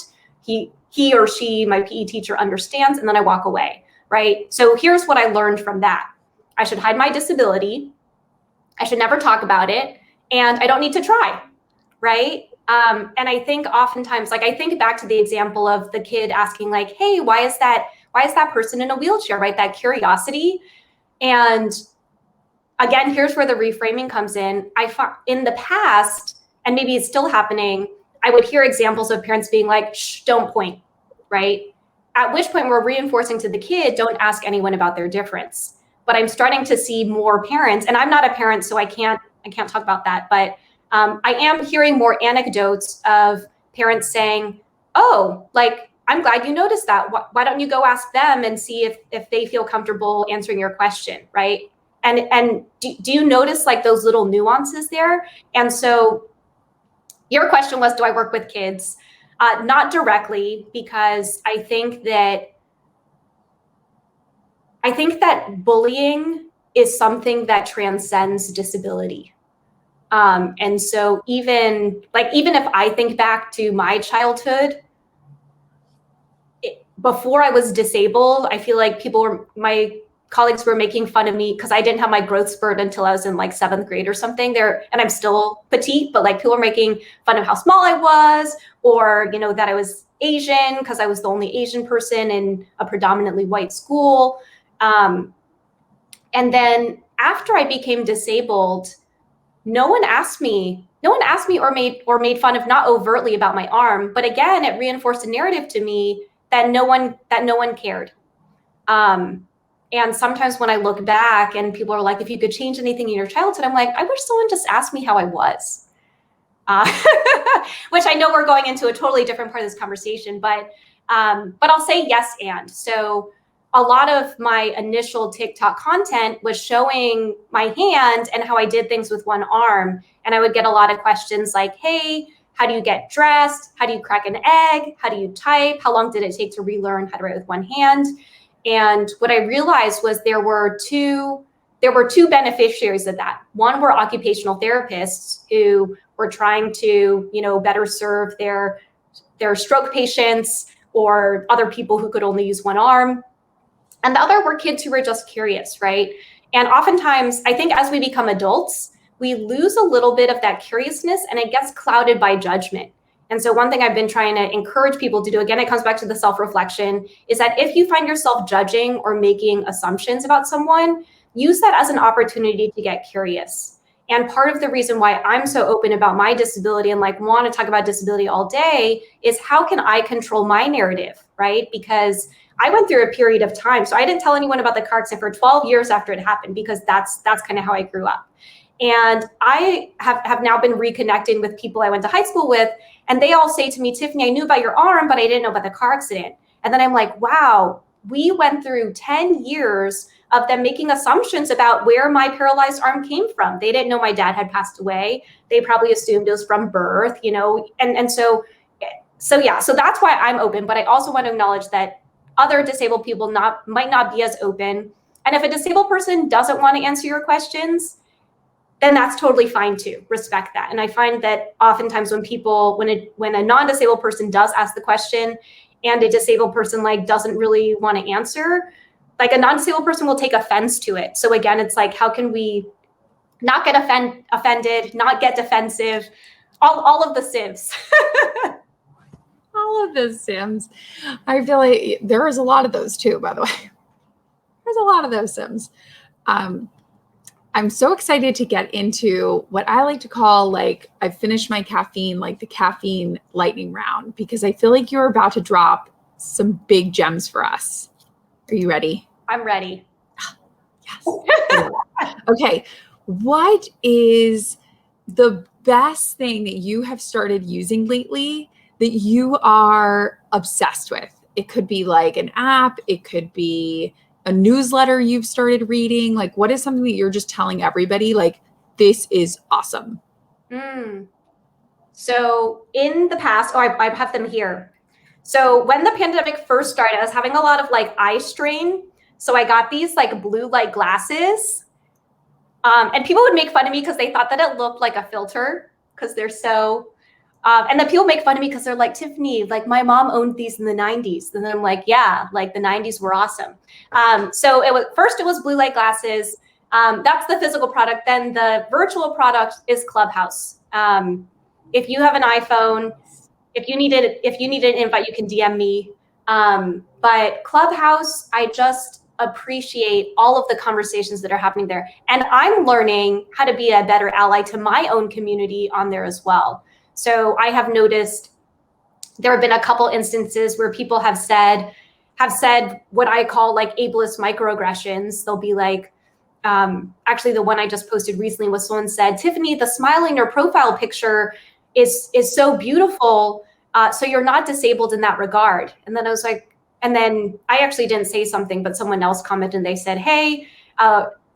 S2: He or she, my PE teacher, understands, and then I walk away, right? So here's what I learned from that. I should hide my disability. I should never talk about it. And I don't need to try, right? And I think oftentimes, like I think back to the example of the kid asking like, hey, why is that person in a wheelchair, right? That curiosity. And again, here's where the reframing comes in. In the past, and maybe it's still happening, I would hear examples of parents being like, shh, don't point, right? At which point we're reinforcing to the kid, don't ask anyone about their difference. But I'm starting to see more parents, and I'm not a parent, so I can't talk about that, but I am hearing more anecdotes of parents saying, oh, like, I'm glad you noticed that. Why don't you go ask them and see if they feel comfortable answering your question, right? And do you notice like those little nuances there? And so your question was, do I work with kids? Not directly, because I think that bullying is something that transcends disability. And so even if I think back to my childhood, before I was disabled, I feel like my colleagues were making fun of me because I didn't have my growth spurt until I was in like 7th grade or something. And I'm still petite, but like people were making fun of how small I was, or, you know, that I was Asian because I was the only Asian person in a predominantly white school. And then after I became disabled, no one asked me or made fun of, not overtly, about my arm, but again, it reinforced a narrative to me that no one cared. And sometimes when I look back and people are like, if you could change anything in your childhood, I'm like, I wish someone just asked me how I was. Which I know we're going into a totally different part of this conversation, but I'll say yes and. So a lot of my initial TikTok content was showing my hand and how I did things with one arm. And I would get a lot of questions like, hey, how do you get dressed? How do you crack an egg? How do you type? How long did it take to relearn how to write with one hand? And what I realized was there were two beneficiaries of that. One were occupational therapists who were trying to, you know, better serve their stroke patients or other people who could only use one arm. And the other were kids who were just curious, right? And oftentimes, I think as we become adults, we lose a little bit of that curiousness and it gets clouded by judgment. And so one thing I've been trying to encourage people to do, again, it comes back to the self-reflection, is that if you find yourself judging or making assumptions about someone, use that as an opportunity to get curious. And part of the reason why I'm so open about my disability and like want to talk about disability all day is how can I control my narrative, right? Because I went through a period of time. So I didn't tell anyone about the car accident for 12 years after it happened, because that's kind of how I grew up. And I have now been reconnecting with people I went to high school with, and they all say to me, Tiffany, I knew about your arm, but I didn't know about the car accident. And then I'm like, wow, we went through 10 years of them making assumptions about where my paralyzed arm came from. They didn't know my dad had passed away. They probably assumed it was from birth, you know? And so that's why I'm open, but I also want to acknowledge that other disabled people might not be as open. And if a disabled person doesn't want to answer your questions, then that's totally fine too. Respect that. And I find that oftentimes when a non-disabled person does ask the question and a disabled person like doesn't really want to answer, like a non-disabled person will take offense to it. So again, it's like, how can we not get offended, not get defensive, all of the sieves.
S1: All of the sims. I feel like there is a lot of those too, by the way. There's a lot of those sims. I'm so excited to get into what I like to call, like, I've finished my caffeine, like the caffeine lightning round, because I feel like you're about to drop some big gems for us. Are you ready?
S2: I'm ready.
S1: Yes. Okay. What is the best thing that you have started using lately that you are obsessed with? It could be like an app. It could be a newsletter you've started reading. Like, what is something that you're just telling everybody, like, this is awesome?
S2: So in the past, I have them here. So when the pandemic first started, I was having a lot of like eye strain. So I got these like blue light glasses. And people would make fun of me because they thought that it looked like a filter because they're so, and then people make fun of me because they're like, Tiffany, like my mom owned these in the 90s. And then I'm like, yeah, like the 90s were awesome. So it was blue light glasses. That's the physical product. Then the virtual product is Clubhouse. If you have an iPhone, if you need an invite, you can DM me. But Clubhouse, I just appreciate all of the conversations that are happening there. And I'm learning how to be a better ally to my own community on there as well. So I have noticed there have been a couple instances where people have said what I call like ableist microaggressions. They'll be like, actually the one I just posted recently was someone said, Tiffany, the smile in your profile picture is so beautiful. So you're not disabled in that regard. And then I was like, and then I actually didn't say something, but someone else commented and they said, hey,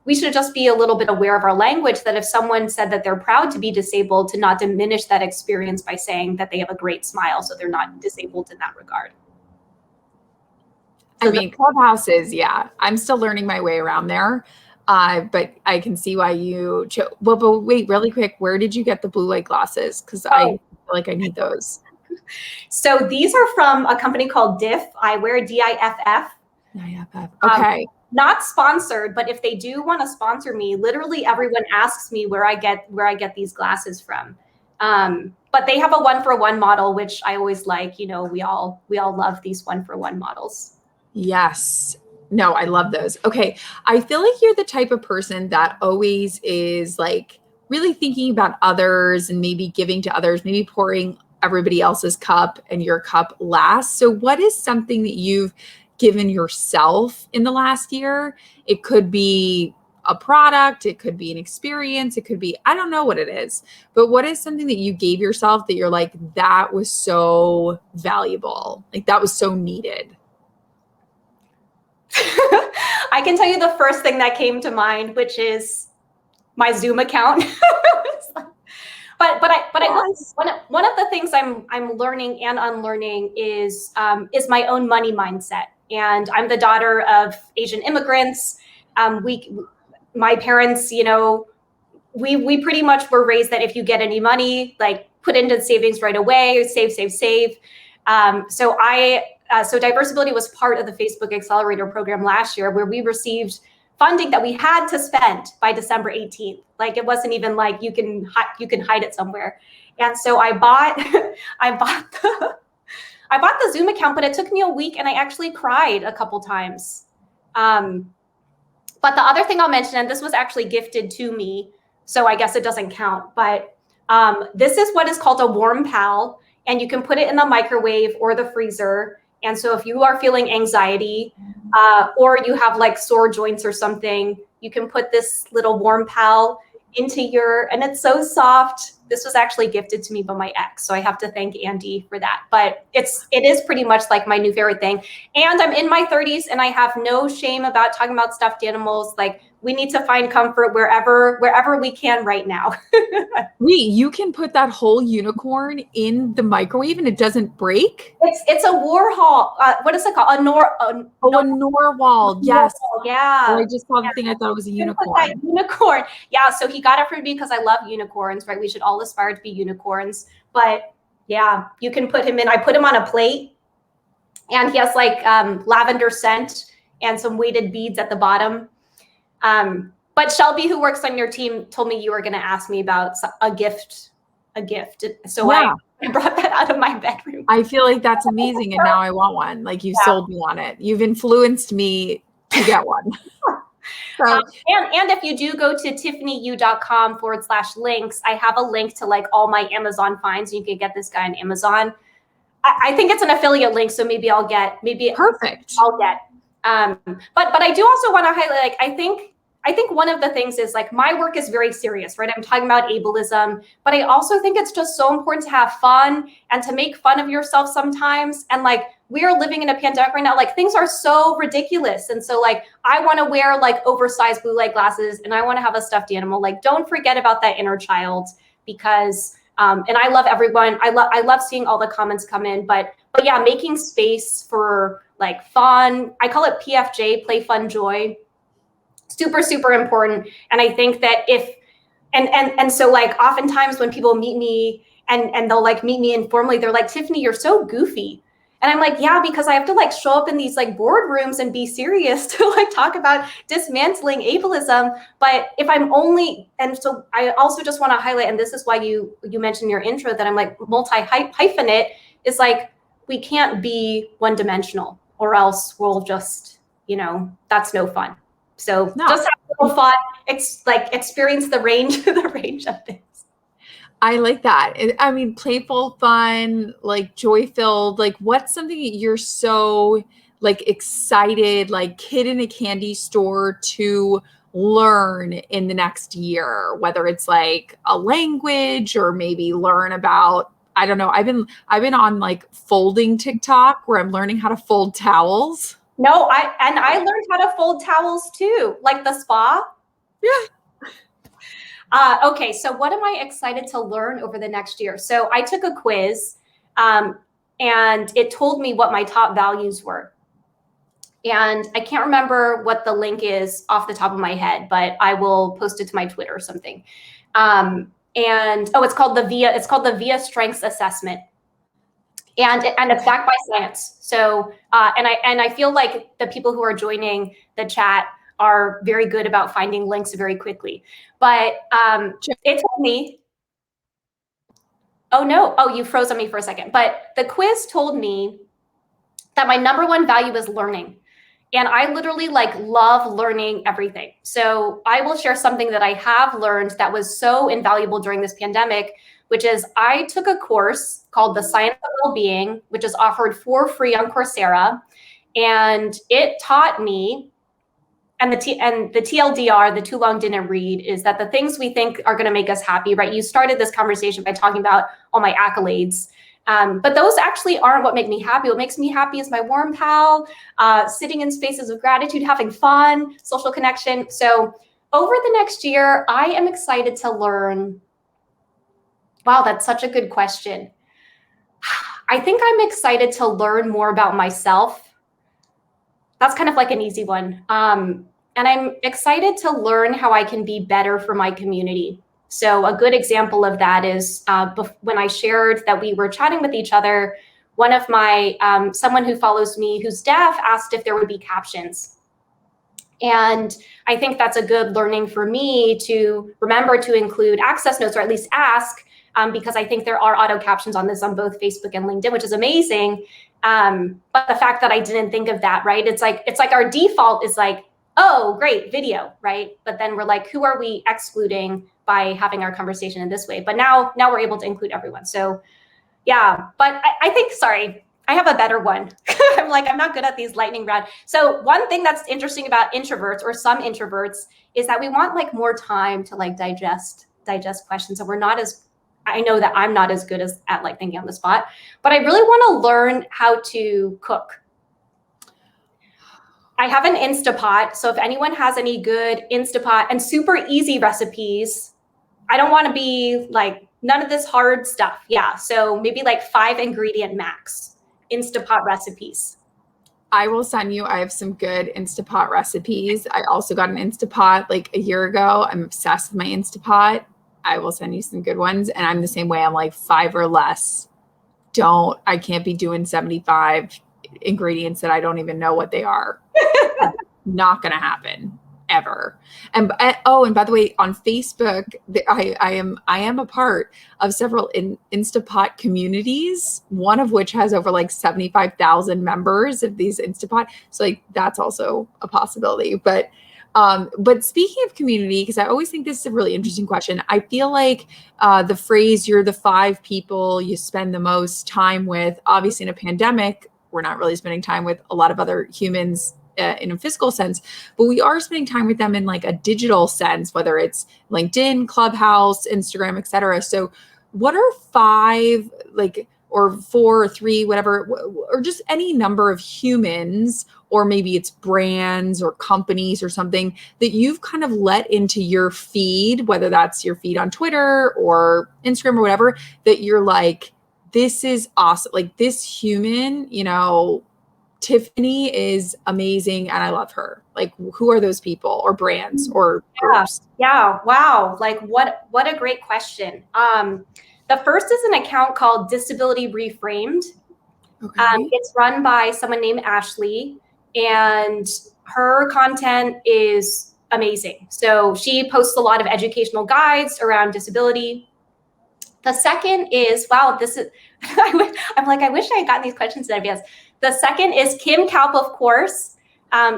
S2: we should just be a little bit aware of our language, that if someone said that they're proud to be disabled, to not diminish that experience by saying that they have a great smile, so they're not disabled in that regard.
S1: So I mean, Clubhouse is, yeah, I'm still learning my way around there. But I can see why you well, but wait, really quick, where did you get the blue light glasses? Because I feel like I need those.
S2: So these are from a company called Diff. I wear DIFF.
S1: DIFF. Okay.
S2: Not sponsored, but if they do want to sponsor me, literally everyone asks me where I get these glasses from. But they have a 1-for-1 model, which I always like. You know, we all love these 1-for-1 models.
S1: Yes. No, I love those. Okay. I feel like you're the type of person that always is like really thinking about others and maybe giving to others, maybe pouring everybody else's cup and your cup last. So what is something that you've given yourself in the last year? It could be a product, it could be an experience, it could be, I don't know what it is, but what is something that you gave yourself that you're like, that was so valuable, like that was so needed?
S2: I can tell you the first thing that came to mind, which is my Zoom account. But
S1: Yes.
S2: one of the things I'm learning and unlearning is my own money mindset. And I'm the daughter of Asian immigrants. My parents, you know, we pretty much were raised that if you get any money, like put into savings right away, save. So Diversibility was part of the Facebook Accelerator program last year, where we received funding that we had to spend by December 18th. Like it wasn't even like you can hide it somewhere. And so I bought the Zoom account, but it took me a week and I actually cried a couple times. But the other thing I'll mention, and this was actually gifted to me, so I guess it doesn't count, but this is what is called a warm pal, and you can put it in the microwave or the freezer. And so if you are feeling anxiety or you have like sore joints or something, you can put this little warm pal into and it's so soft. This was actually gifted to me by my ex, so I have to thank Andy for that. But it is pretty much like my new favorite thing. And I'm in my 30s and I have no shame about talking about stuffed animals. Like we need to find comfort wherever we can right now.
S1: Wait, you can put that whole unicorn in the microwave and it doesn't break?
S2: It's a Warhol. What is it called?
S1: A narwhal. Yes.
S2: Yeah.
S1: Oh, I just saw the thing. I thought it was a unicorn.
S2: Unicorn. Yeah. So he got it for me because I love unicorns, right? We should all aspire to be unicorns. But yeah, you can put him in. I put him on a plate and he has like lavender scent and some weighted beads at the bottom. But Shelby, who works on your team, told me you were going to ask me about a gift. So yeah. I brought that out of my bedroom.
S1: I feel like that's amazing. And now I want one. Like you've sold me on it. You've influenced me to get one.
S2: So, and if you do go to tiffanyou.com/links, I have a link to like all my Amazon finds. You can get this guy on Amazon. I think it's an affiliate link, so maybe perfect. I'll get. But I do also want to highlight, like, I think one of the things is like my work is very serious, right? I'm talking about ableism, but I also think it's just so important to have fun and to make fun of yourself sometimes. And like, we are living in a pandemic right now, like things are so ridiculous. And so like, I want to wear like oversized blue light glasses and I want to have a stuffed animal. Like, don't forget about that inner child because, and I love everyone. I love seeing all the comments come in, but yeah, making space for like fun. I call it PFJ, play, fun, joy. Super, super important. And I think that so like oftentimes when people meet me and they'll like meet me informally, they're like, Tiffany, you're so goofy. And I'm like, yeah, because I have to like show up in these like boardrooms and be serious to like talk about dismantling ableism. But if I'm and so I also just want to highlight, and this is why you mentioned in your intro that I'm like multi-hyphenate, is like, we can't be one-dimensional or else we'll just, that's no fun. So just have a little fun, experience the range of things.
S1: I like that. I mean, playful, fun, like joy-filled, like what's something that you're so like excited, like kid in a candy store to learn in the next year, whether it's like a language or maybe learn about, I don't know. I've been on like folding TikTok where I'm learning how to fold towels.
S2: No, I learned how to fold towels too, like the spa.
S1: Yeah.
S2: Okay, so what am I excited to learn over the next year? So I took a quiz, and it told me what my top values were. And I can't remember what the link is off the top of my head, but I will post it to my Twitter or something. And it's called the VIA Strengths Assessment. And it's backed by science. So and I feel like the people who are joining the chat are very good about finding links very quickly. But it told me, oh no, oh, you froze on me for a second. But the quiz told me that my number one value is learning. And I literally like love learning everything. So I will share something that I have learned that was so invaluable during this pandemic, which is I took a course called The Science of Wellbeing, which is offered for free on Coursera. And it taught me, and the TLDR, the too long didn't read, is that the things we think are going to make us happy, right? You started this conversation by talking about all my accolades. But those actually aren't what make me happy. What makes me happy is my warm pal, sitting in spaces of gratitude, having fun, social connection. So over the next year, I am excited to learn. Wow, that's such a good question. I think I'm excited to learn more about myself. That's kind of like an easy one. And I'm excited to learn how I can be better for my community. So a good example of that is when I shared that we were chatting with each other, one of my, someone who follows me who's deaf asked if there would be captions. And I think that's a good learning for me to remember to include access notes, or at least ask, because I think there are auto captions on this on both Facebook and LinkedIn, which is amazing. But the fact that I didn't think of that, right? It's like our default is like, oh, great, video, right? But then we're like, who are we excluding by having our conversation in this way? But now we're able to include everyone. So yeah, but I think, sorry, I have a better one. I'm not good at these lightning round. So one thing that's interesting about introverts, or some introverts, is that we want like more time to like digest questions. And I know that I'm not as good at like thinking on the spot, but I really want to learn how to cook. I have an Instapot. So if anyone has any good Instapot and super easy recipes, I don't want to be like, none of this hard stuff. Yeah. So maybe like 5 ingredient max Instapot recipes.
S1: I will send you. I have some good Instapot recipes. I also got an Instapot like a year ago. I'm obsessed with my Instapot. I will send you some good ones. And I'm the same way. I'm like 5 or less. I can't be doing 75 ingredients that I don't even know what they are. Not going to happen ever. And by the way, on Facebook, I am a part of several Instapot communities, one of which has over like 75,000 members of these Instapot. So like that's also a possibility. But speaking of community, because I always think this is a really interesting question, I feel like the phrase "you're the 5 people you spend the most time with," obviously in a pandemic, we're not really spending time with a lot of other humans in a physical sense, but we are spending time with them in like a digital sense, whether it's LinkedIn, Clubhouse, Instagram, etc. So what are 5, like, or 4 or 3, whatever, or just any number of humans, or maybe it's brands or companies or something that you've kind of let into your feed, whether that's your feed on Twitter or Instagram or whatever, that you're like, this is awesome. Like this human, Tiffany is amazing and I love her. Like, who are those people or brands or groups?
S2: Yeah. Wow. Like what a great question. The first is an account called Disability Reframed.
S1: Okay.
S2: It's run by someone named Ashley, and her content is amazing. So she posts a lot of educational guides around disability. The second is, wow, this is, I'm like, I wish I had gotten these questions in advance. The second is Kim Kalp, of course,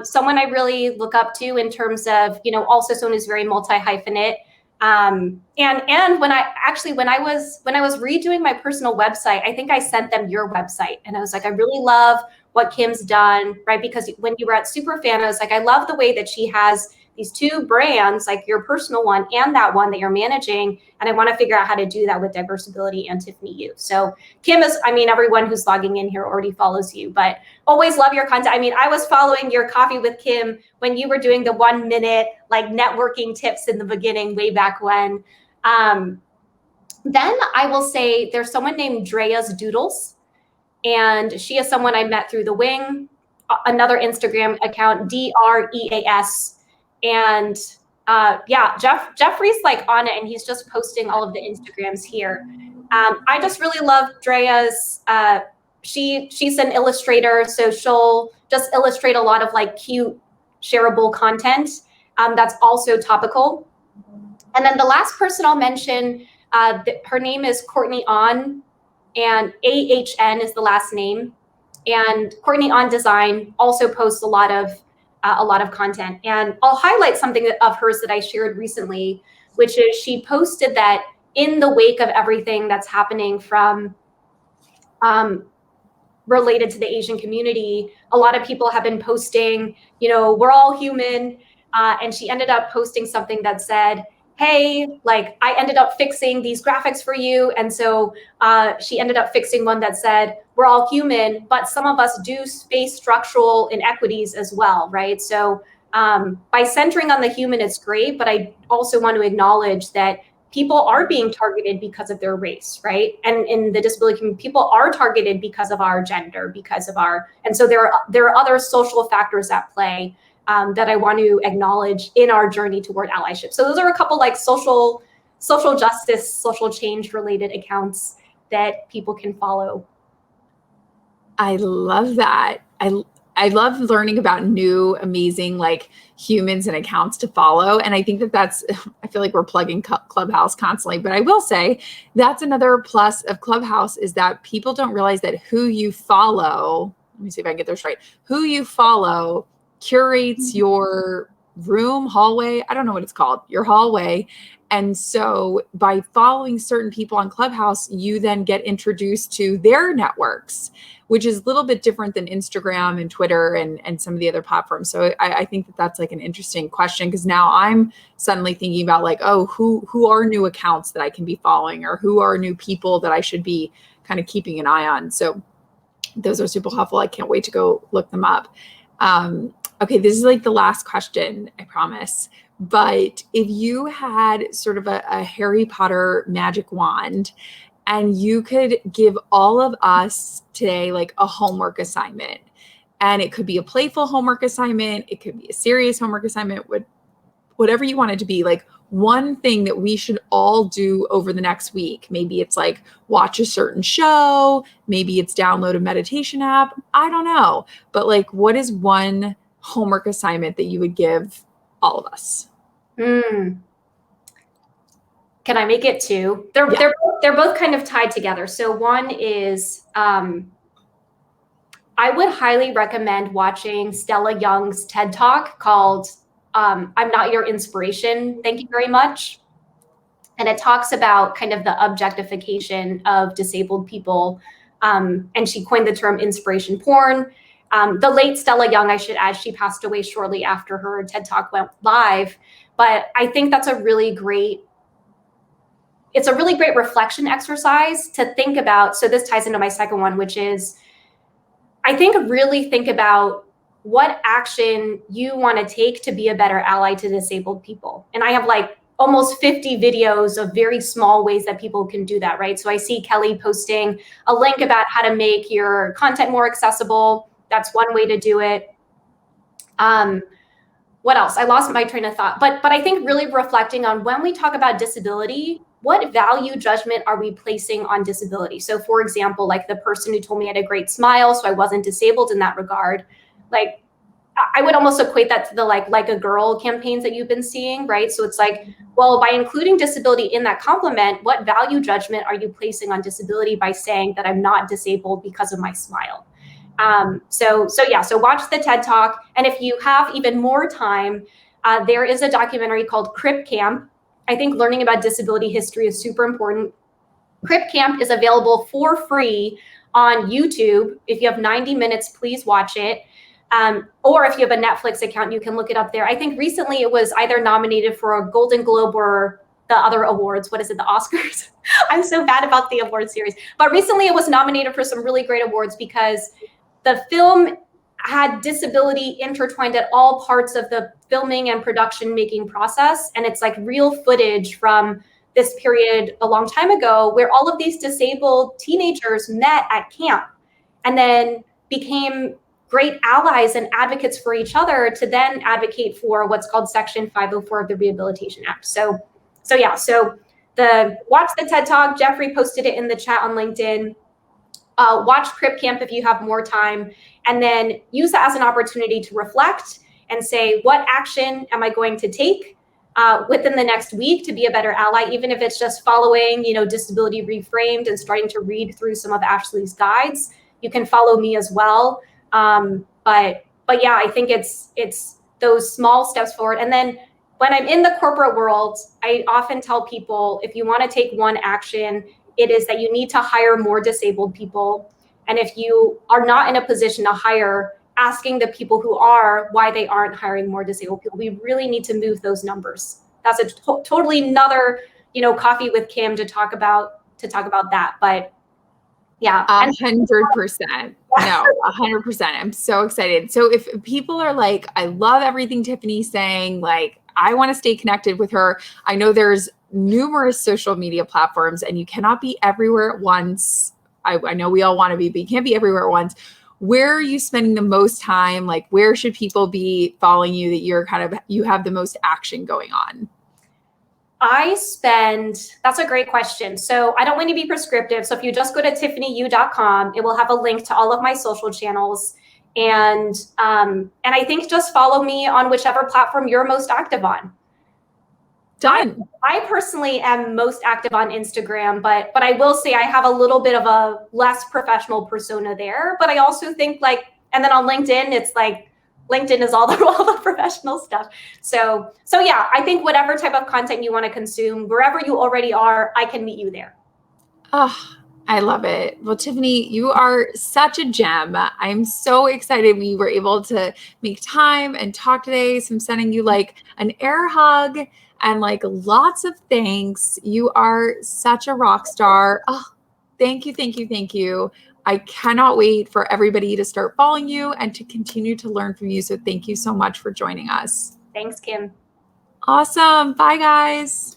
S2: someone I really look up to in terms of, also someone who's very multi-hyphenate. And when I was redoing my personal website, I think I sent them your website, and I was like, I really love what Kim's done, right? Because when you were at Superfan, I was like, I love the way that she has these two brands, like your personal one and that one that you're managing. And I want to figure out how to do that with Diversibility and Tiffany U. So Kim is, I mean, everyone who's logging in here already follows you, but always love your content. I mean, I was following your Coffee with Kim when you were doing the 1 minute like networking tips in the beginning, way back when. Then I will say there's someone named Drea's Doodles, and she is someone I met through the Wing, another Instagram account, DREAS. And yeah, Jeffrey's like on it, and he's just posting all of the Instagrams here. I just really love Drea's. She's an illustrator, so she'll just illustrate a lot of like cute, shareable content that's also topical. And then the last person I'll mention, her name is Courtney On, and AHN is the last name. And Courtney On Design also posts a lot of content. And I'll highlight something of hers that I shared recently, which is she posted that in the wake of everything that's happening from related to the Asian community, a lot of people have been posting, you know, we're all human. And she ended up posting something that said, hey, like I ended up fixing these graphics for you. And so she ended up fixing one that said, we're all human, but some of us do face structural inequities as well, right? So by centering on the human, it's great, but I also want to acknowledge that people are being targeted because of their race, right? And in the disability community, people are targeted because of our gender, because of our, and so there are other social factors at play that I want to acknowledge in our journey toward allyship. So those are a couple like social justice, social change related accounts that people can follow.
S1: I love that. I love learning about new, amazing like humans and accounts to follow. And I think that that's, I feel like we're plugging Clubhouse constantly, but I will say that's another plus of Clubhouse is that people don't realize that who you follow, let me see if I can get this right, who you follow curates your room, hallway, I don't know what it's called, your hallway. And so by following certain people on Clubhouse, you then get introduced to their networks, which is a little bit different than Instagram and Twitter and some of the other platforms. So I think that that's like an interesting question, because now I'm suddenly thinking about like, oh, who are new accounts that I can be following, or who are new people that I should be kind of keeping an eye on. So those are super helpful. I can't wait to go look them up. Okay, this is like the last question, I promise. But if you had sort of a Harry Potter magic wand and you could give all of us today like a homework assignment, and it could be a playful homework assignment, it could be a serious homework assignment, whatever you want it to be, like one thing that we should all do over the next week. Maybe it's like watch a certain show, maybe it's download a meditation app, I don't know. But like, what is one homework assignment that you would give all of us?
S2: Can I make it two? They're both kind of tied together. So one is I would highly recommend watching Stella Young's TED Talk called I'm Not Your Inspiration, Thank You Very Much. And it talks about kind of the objectification of disabled people. And she coined the term inspiration porn. The late Stella Young, I should add, she passed away shortly after her TED Talk went live. But I think that's a really great reflection exercise to think about. So this ties into my second one, which is, I think really think about what action you want to take to be a better ally to disabled people. And I have like almost 50 videos of very small ways that people can do that, right? So I see Kelly posting a link about how to make your content more accessible. That's one way to do it. What else? I lost my train of thought. But I think really reflecting on when we talk about disability, what value judgment are we placing on disability? So for example, like the person who told me I had a great smile, so I wasn't disabled in that regard. Like I would almost equate that to the like a girl campaigns that you've been seeing, right? So it's like, well, by including disability in that compliment, what value judgment are you placing on disability by saying that I'm not disabled because of my smile? So watch the TED Talk. And if you have even more time, there is a documentary called Crip Camp. I think learning about disability history is super important. Crip Camp is available for free on YouTube. If you have 90 minutes, please watch it. Or if you have a Netflix account, you can look it up there. I think recently it was either nominated for a Golden Globe or the other awards. What is it, the Oscars? I'm so bad about the award series. But recently it was nominated for some really great awards because the film had disability intertwined at all parts of the filming and production making process. And it's like real footage from this period a long time ago where all of these disabled teenagers met at camp and then became great allies and advocates for each other to then advocate for what's called Section 504 of the Rehabilitation Act. So watch the TED Talk. Jeffrey posted it in the chat on LinkedIn. Watch Crip Camp if you have more time, and then use that as an opportunity to reflect and say, what action am I going to take within the next week to be a better ally, even if it's just following, Disability Reframed and starting to read through some of Ashley's guides. You can follow me as well. But yeah, I think it's those small steps forward. And then when I'm in the corporate world, I often tell people, if you want to take one action, it is that you need to hire more disabled people. And if you are not in a position to hire, asking the people who are why they aren't hiring more disabled people. We really need to move those numbers. That's a totally another, coffee with Kim to talk about that. But yeah.
S1: 100%. No, 100%. I'm so excited. So if people are like, I love everything Tiffany's saying, like, I want to stay connected with her. I know there's numerous social media platforms and you cannot be everywhere at once. I know we all want to be, but you can't be everywhere at once. Where are you spending the most time? Like, where should people be following you that you have the most action going on?
S2: That's a great question. So I don't want to be prescriptive. So if you just go to tiffanyyu.com, it will have a link to all of my social channels. And I think just follow me on whichever platform you're most active on.
S1: Done.
S2: I personally am most active on Instagram, but I will say I have a little bit of a less professional persona there. But I also think and then on LinkedIn, it's like LinkedIn is all the professional stuff. So yeah, I think whatever type of content you want to consume, wherever you already are, I can meet you there.
S1: Oh, I love it. Well, Tiffany, you are such a gem. I'm so excited we were able to make time and talk today. So I'm sending you an air hug and lots of thanks. You are such a rock star. Oh, thank you, thank you, thank you. I cannot wait for everybody to start following you and to continue to learn from you. So thank you so much for joining us.
S2: Thanks, Kim.
S1: Awesome. Bye, guys.